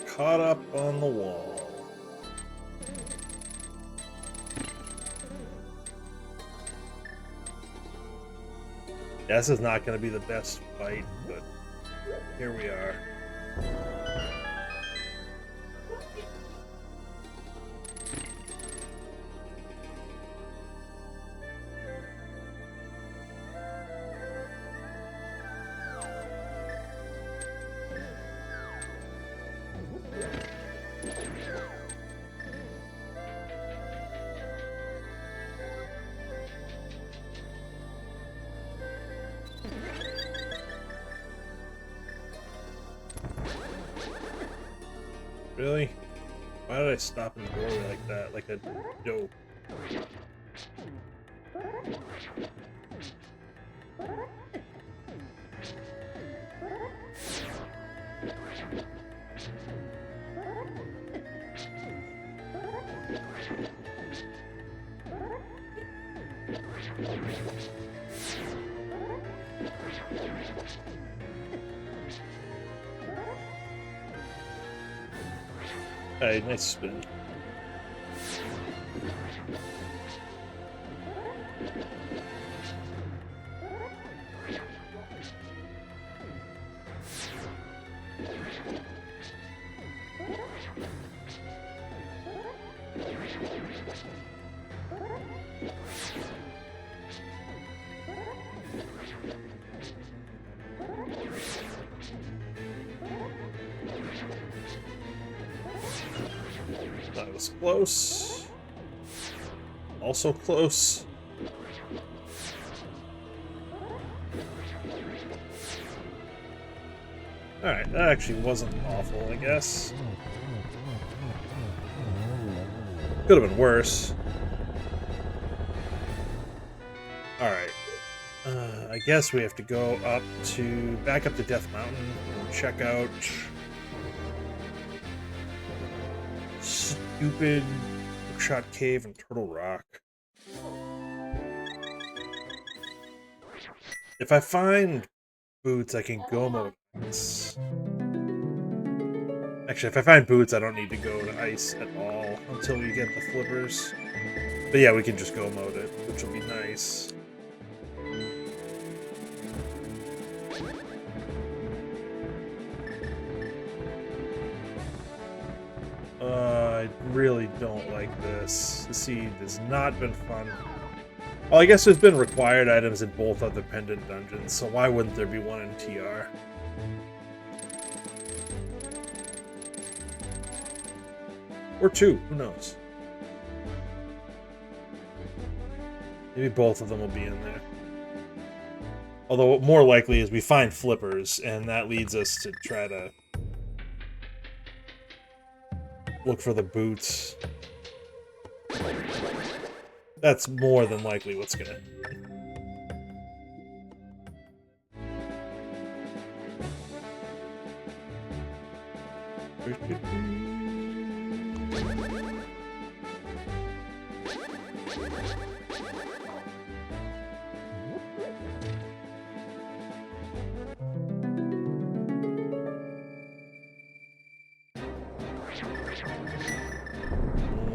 Caught up on the wall. Yeah, this is not going to be the best fight, but here we are. Really? Why did I stop in the doorway like that? Like a dope. Hey, nice spin. That was close. Also close. Alright, that actually wasn't awful, I guess. Could have been worse. Alright. I guess we have to go back up to Death Mountain and check out stupid Hookshot Cave and Turtle Rock. If I find boots, I can go mode ice. Actually, if I find boots, I don't need to go to ice at all until we get the flippers. But yeah, we can just go mode it, which will be nice. I really don't like this. The seed has not been fun. Well, I guess there's been required items in both of the pendant dungeons, so why wouldn't there be one in TR? Or two, who knows? Maybe both of them will be in there. Although more likely is we find flippers, and that leads us to try to look for the boots. That's more than likely what's gonna happen.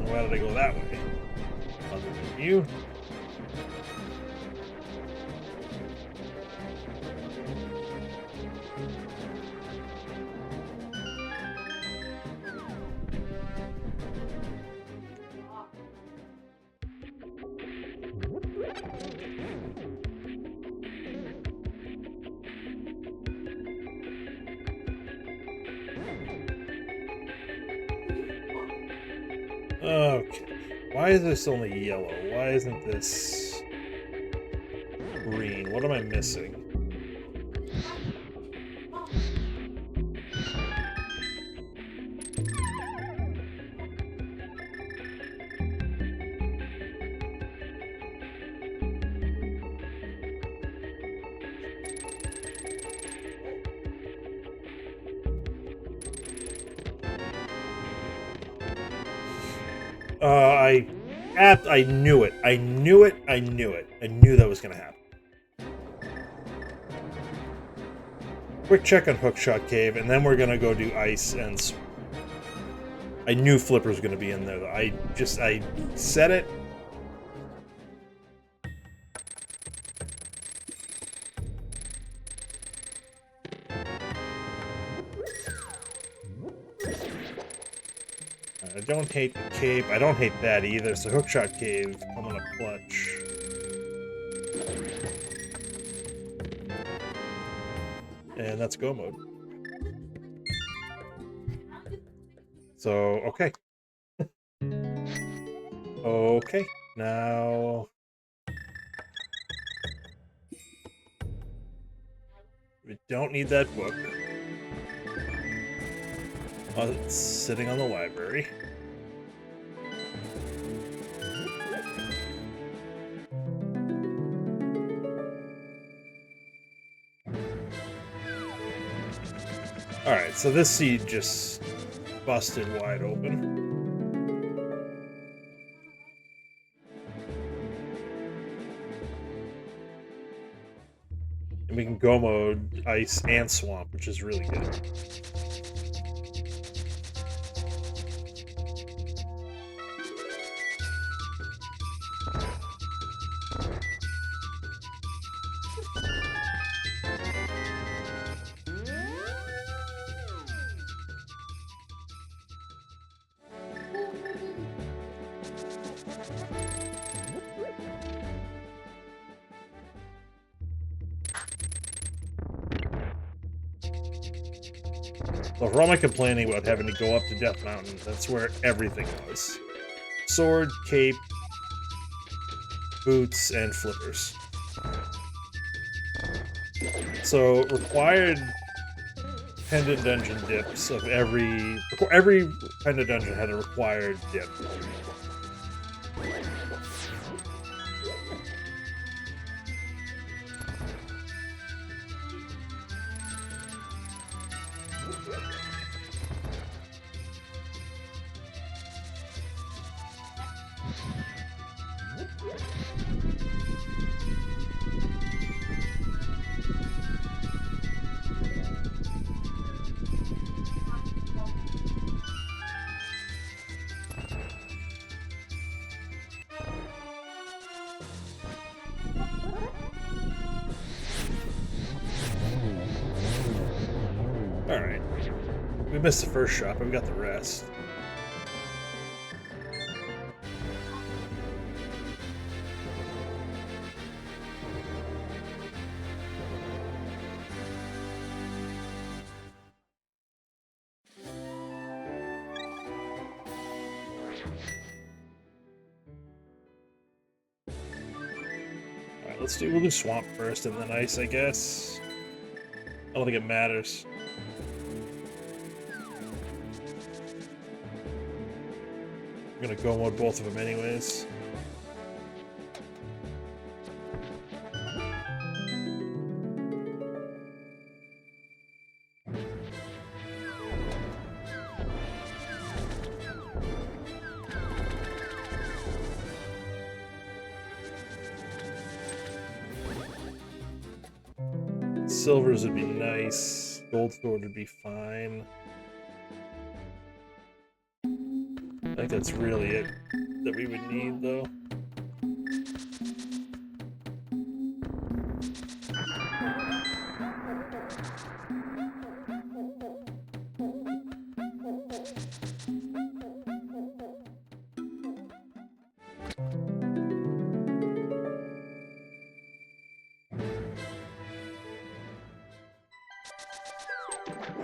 Why did I go that way? Other than you. Okay. Why is this only yellow? Why isn't this green? What am I missing? I knew it. I knew it. I knew it. I knew that was going to happen. Quick check on Hookshot Cave, and then we're going to go do ice and... I knew Flipper was going to be in there, though. I said it. I don't hate the cape. I don't hate that either. So Hookshot Cave, I'm gonna clutch. And that's go mode. So, okay. Okay, now... we don't need that book. It's sitting on the library. Alright, so this seed just busted wide open. And we can go mode ice and swamp, which is really good. So for all my complaining about having to go up to Death Mountain, that's where everything was. Sword, cape, boots, and flippers. So required pendant dungeon dips of every pendant dungeon had a required dip. Alright. We missed the first shop, but we got the rest. Alright, we'll do swamp first and then ice, I guess. I don't think it matters. I'm gonna go mode both of them anyways. Silvers would be nice. Gold sword would be fine. I think that's really it that we would need, though.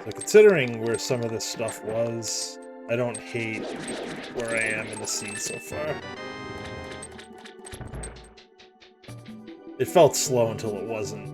So considering where some of this stuff was, I don't hate where I am in the seed so far. It felt slow until it wasn't.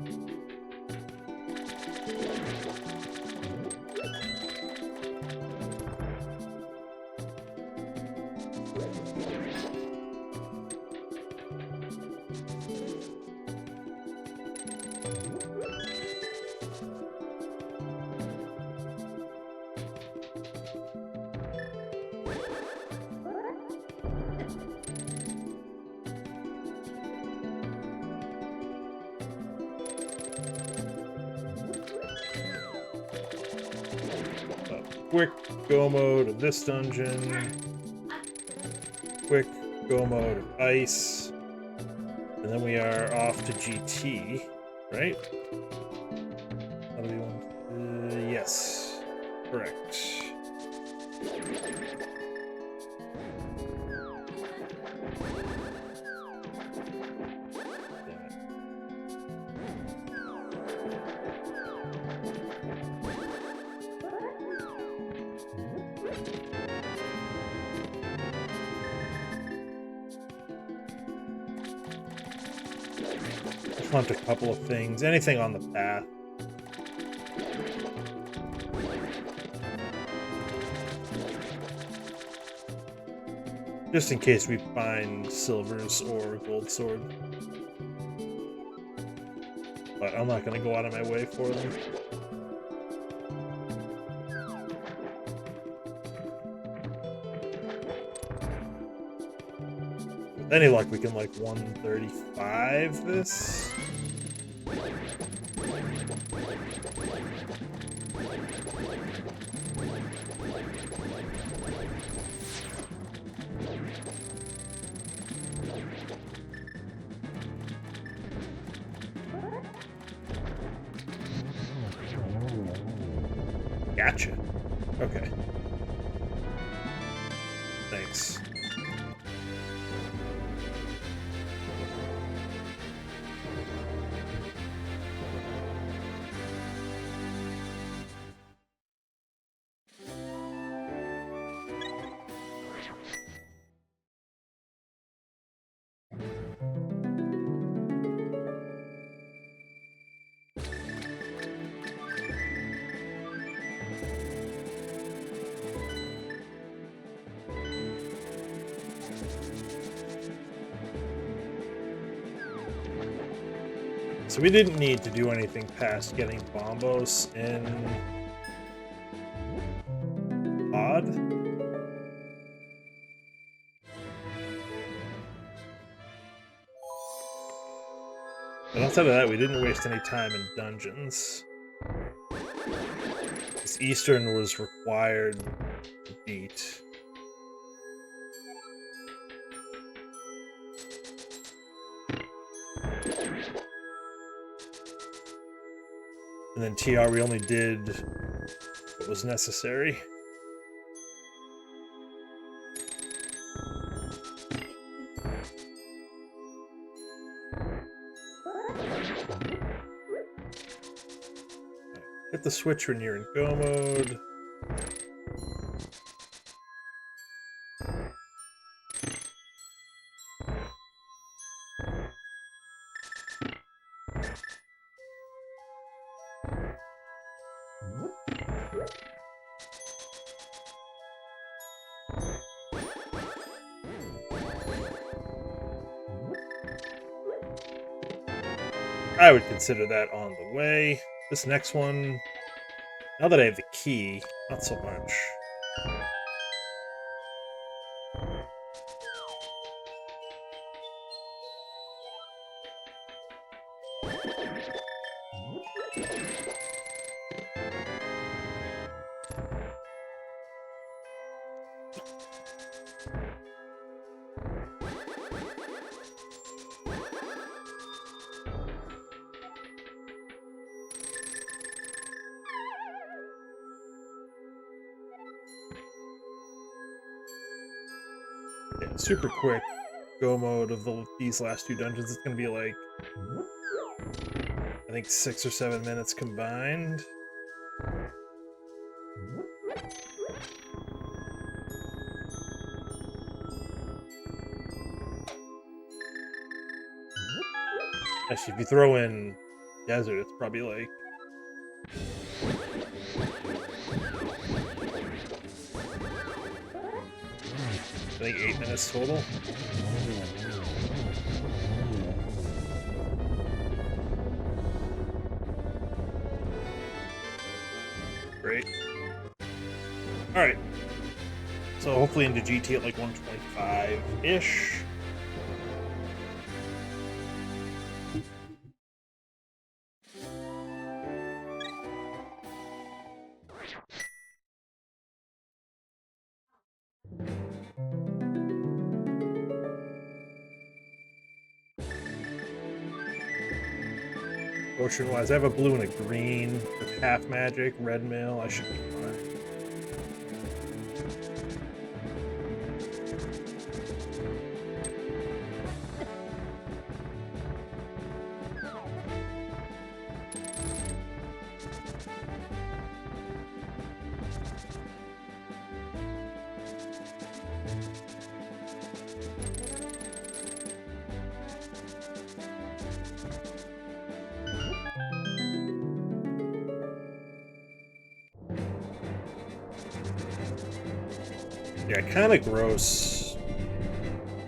Quick go mode of this dungeon. Quick go mode of ice. And then we are off to GT, right? How do we want? Yes, correct. Hunt a couple of things, anything on the path. Just in case we find silvers or gold sword. But I'm not gonna go out of my way for them. With any luck, we can like 135 this. Gotcha. Okay. Thanks. So we didn't need to do anything past getting Bombos in Pod. But outside of that, we didn't waste any time in dungeons. This Eastern was required to beat. And then TR, we only did what was necessary. Hit the switch when you're in go mode. I would consider that on the way. This next one, now that I have the key, not so much. Yeah, super quick go mode of these last two dungeons. It's gonna be like, I think 6 or 7 minutes combined. Actually, if you throw in desert, it's probably like I think 8 minutes total. Great. Alright. So hopefully into GT at like 125-ish. Potion-wise, I have a blue and a green with half magic, red mail. I should be fine. Yeah, kind of gross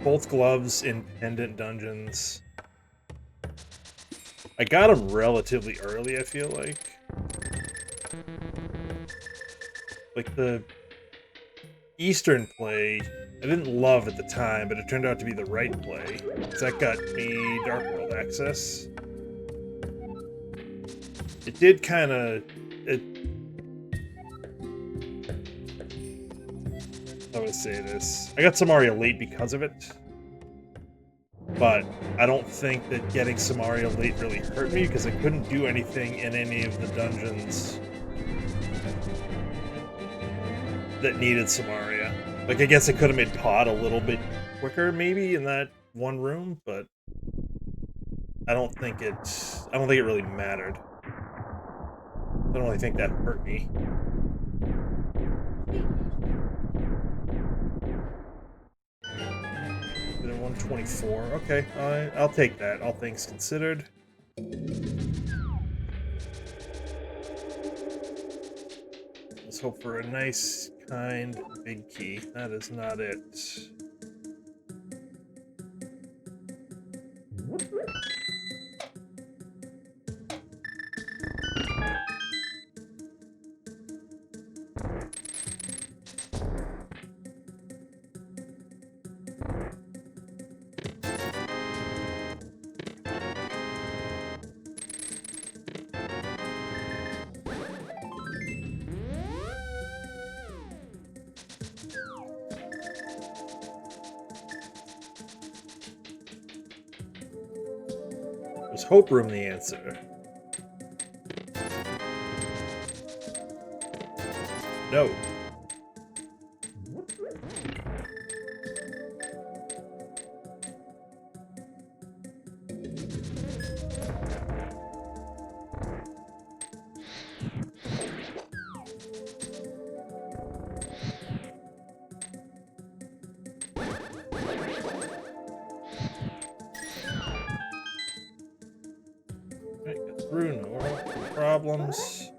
both gloves in pendant dungeons. I got them relatively early, I feel like. Like the Eastern play, I didn't love at the time, but it turned out to be the right play. Because that got me Dark World access. It did kind of... How would I say this? I got Samaria late because of it. But I don't think that getting Samaria late really hurt me, because I couldn't do anything in any of the dungeons that needed Samaria. Like, I guess I could have made Pod a little bit quicker, maybe, in that one room, but I don't think it really mattered. I don't really think that hurt me. 124. Okay, I'll take that, all things considered. Let's hope for a nice, kind, big key. That is not it. Was Hope Room the answer? No. Get through, no problems.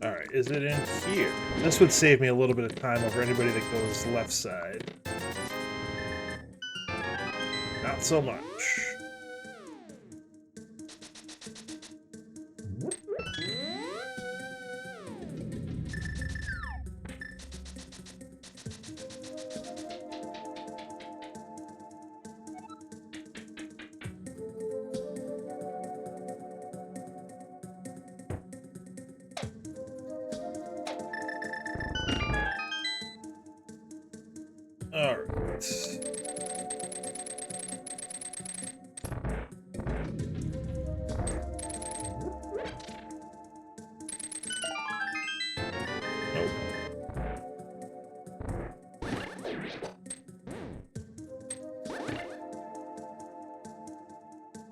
Alright, is it in here? This would save me a little bit of time over anybody that goes left side. Not so much. Alright. Nope.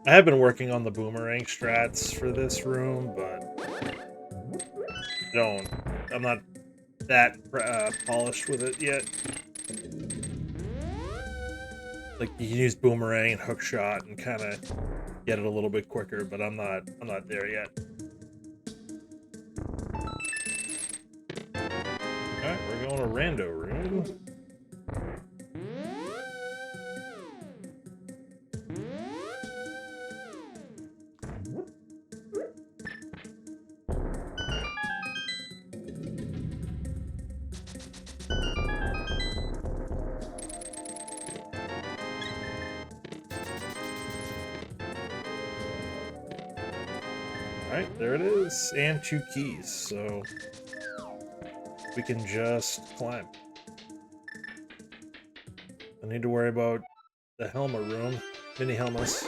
I have been working on the boomerang strats for this room, but I'm not that polished with it yet. Like, you can use boomerang and hook shot and kind of get it a little bit quicker, but I'm not there yet. Alright, we're going to Rando Room. Alright, there it is, and 2 keys, so we can just climb. I need to worry about the Helma room, mini Helmas.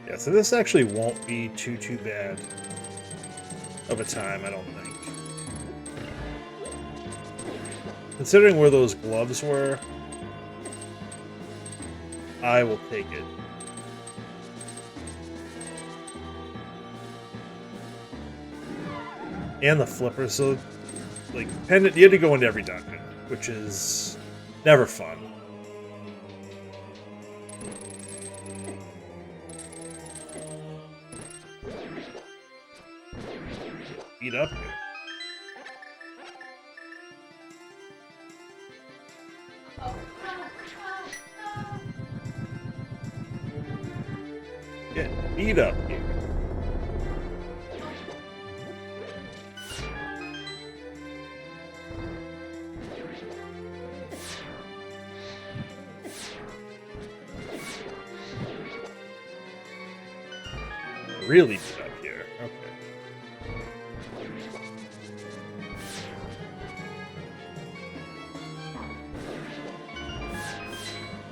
Yeah, so this actually won't be too bad of a time, I don't think. Considering where those gloves were, I will take it. And the flipper, so like pendant, you had to go into every dungeon, which is never fun. Beat up here. Get beat up here. Really beat up here. Okay.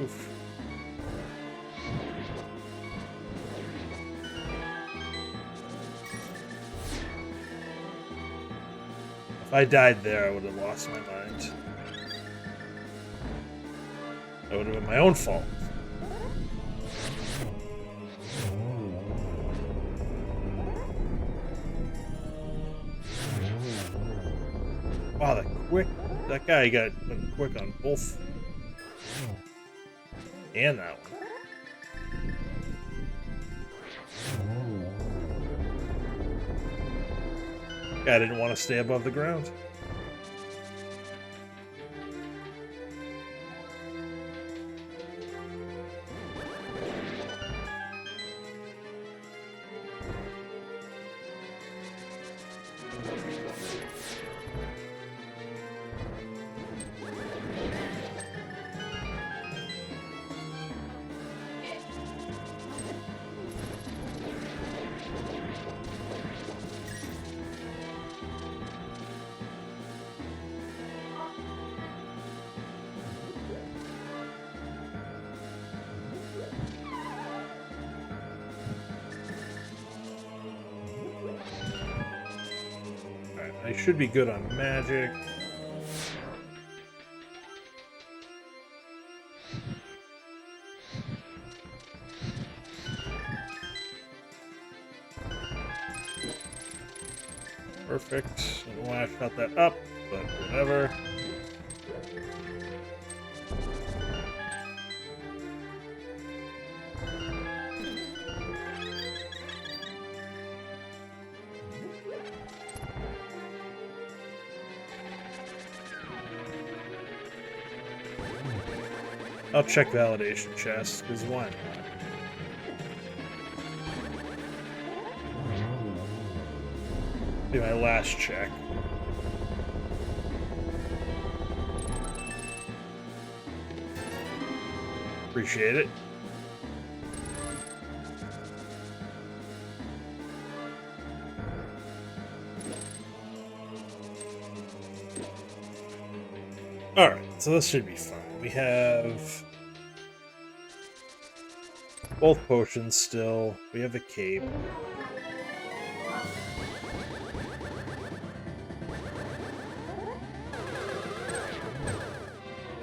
Oof. If I died there, I would have lost my mind. That would have been my own fault. Wow, that guy got quick on both. And that one. Guy didn't want to stay above the ground. I should be good on magic. Perfect. I don't want to shut that up, but whatever. I'll check validation chest, because why not? Be my last check. Appreciate it. Alright, so this should be fine. We have both potions still. We have the cape.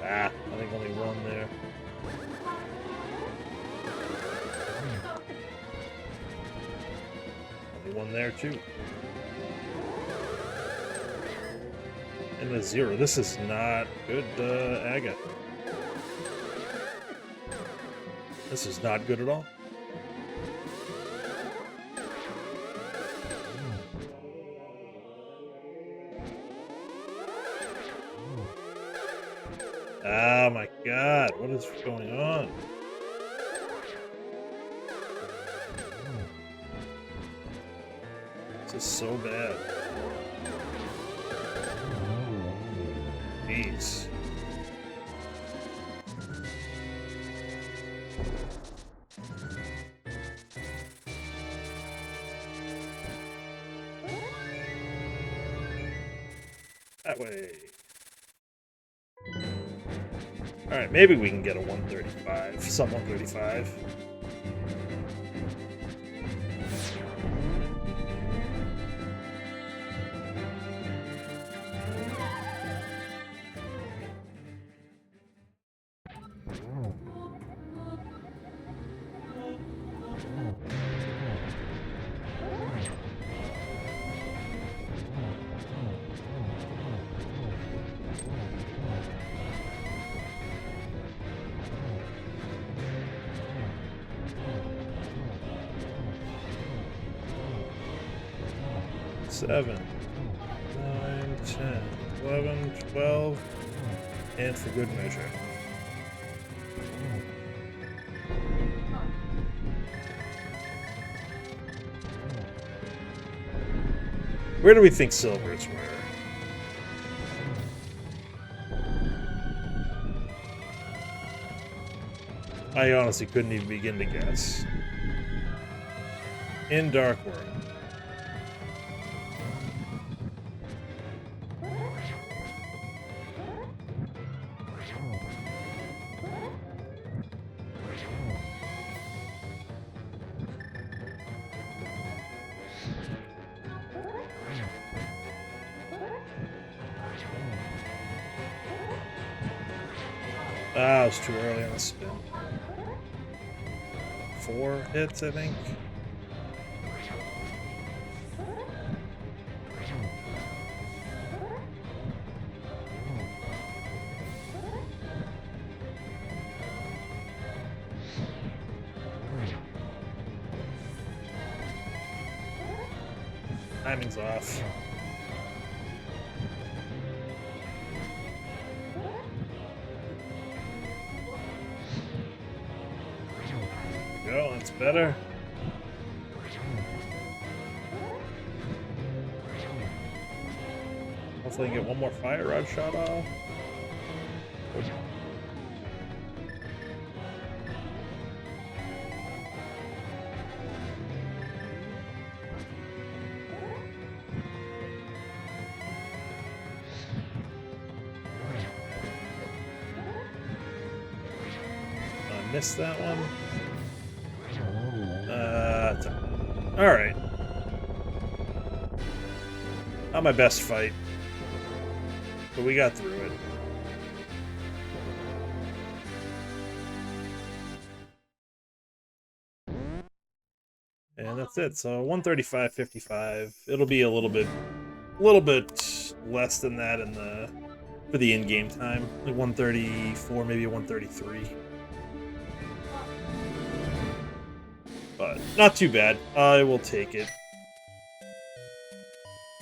I think only one there. Only one there too. And a 0. This is not good, Aga. This is not good at all. Oh my god, what is going on? This is so bad. Jeez. That way. Alright, maybe we can get a 135. Some 135. 7, 9, 10, 11, 12, and for good measure. Where do we think silvers were? I honestly couldn't even begin to guess. In Dark World. Ah, it was too early on the spin. 4 hits, I think. Timing's off. There we go, that's better. Hopefully I can get one more fire rod shot off. I missed that one. Alright. Not my best fight. But we got through it. And that's it. So 135.55. It'll be a little bit less than that in the for the in-game time. Like 134, maybe a 133. But not too bad. I will take it.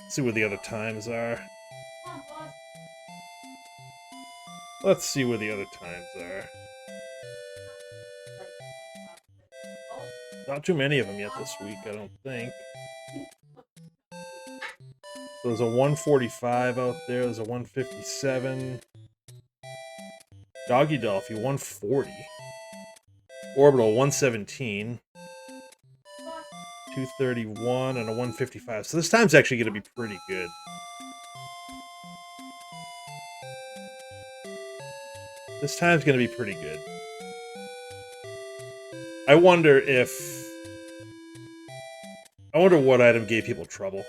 See what the other times are. Let's see where the other times are. Not too many of them yet this week, I don't think. So there's a 145 out there. There's a 157. Doggy Dolphy, 140. Orbital, 117. 231 and a 155. So this time's actually going to be pretty good. This time's going to be pretty good. I wonder what item gave people trouble.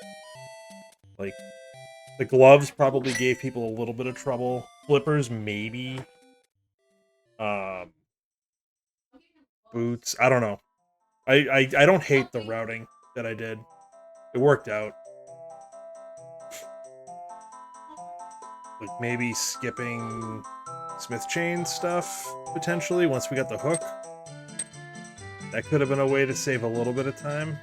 Like, the gloves probably gave people a little bit of trouble. Flippers, maybe. Boots, I don't know. I don't hate the routing that I did. It worked out. Like, maybe skipping Smith Chain stuff, potentially, once we got the hook. That could have been a way to save a little bit of time.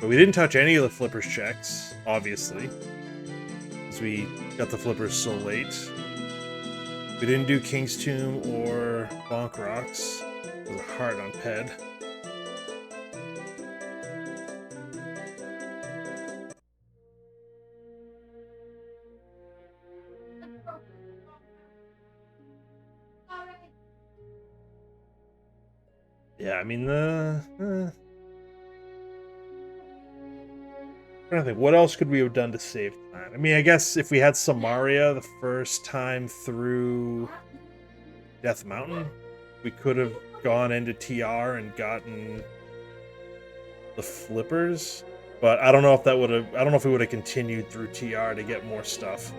But we didn't touch any of the Flippers checks, obviously, because we got the Flippers so late. We didn't do King's Tomb or Bonk Rocks. There's a heart on Ped. Yeah, I mean, I'm trying to think, what else could we have done to save time? I mean, I guess if we had Samaria the first time through Death Mountain, we could have gone into TR and gotten the Flippers. But I don't know if that would have. I don't know if we would have continued through TR to get more stuff.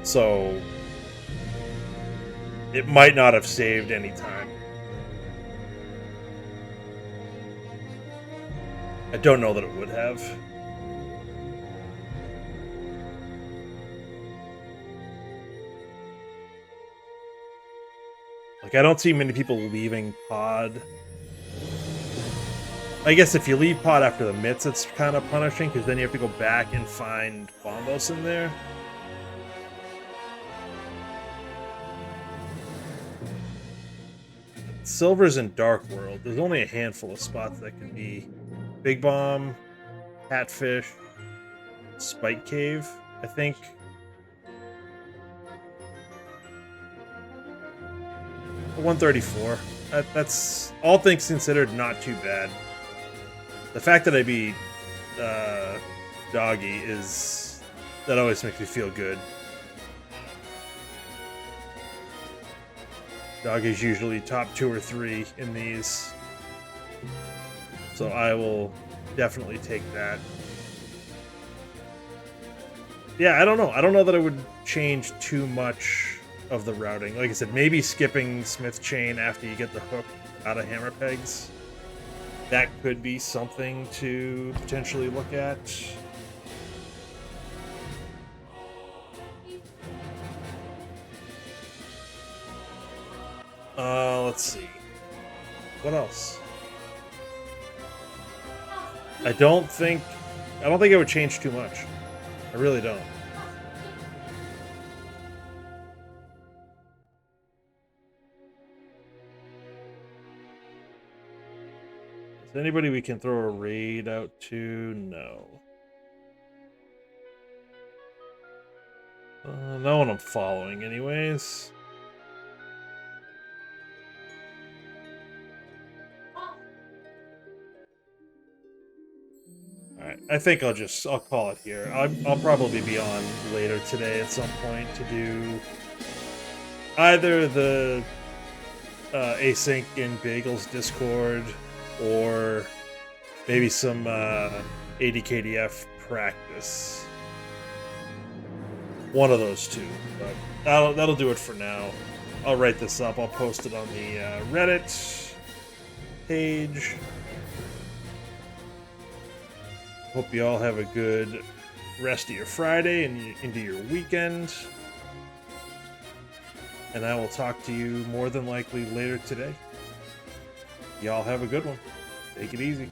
So it might not have saved any time. I don't know that it would have. Like, I don't see many people leaving Pod I guess if you leave pot after the mitts, it's kind of punishing, because then you have to go back and find Bombos in there. Silver's in Dark World. There's only a handful of spots that can be Big Bomb, Catfish, Spike Cave, I think. A 134. That's, all things considered, not too bad. The fact that I beat Doggy is... that always makes me feel good. Doggy's usually top 2 or 3 in these. So I will definitely take that. Yeah, I don't know. I don't know that I would change too much of the routing. Like I said, maybe skipping Smith Chain after you get the hook out of Hammer Pegs. That could be something to potentially look at. Let's see. What else? I don't think I would change too much. I really don't. Is there anybody we can throw a raid out to? No. No one I'm following anyways. Alright, I think I'll call it here. I'll probably be on later today at some point to do either the async in Bagels Discord or maybe some ADKDF practice. One of those two. But that'll do it for now. I'll write this up. I'll post it on the Reddit page. Hope you all have a good rest of your Friday and into your weekend. And I will talk to you more than likely later today. Y'all have a good one. Take it easy.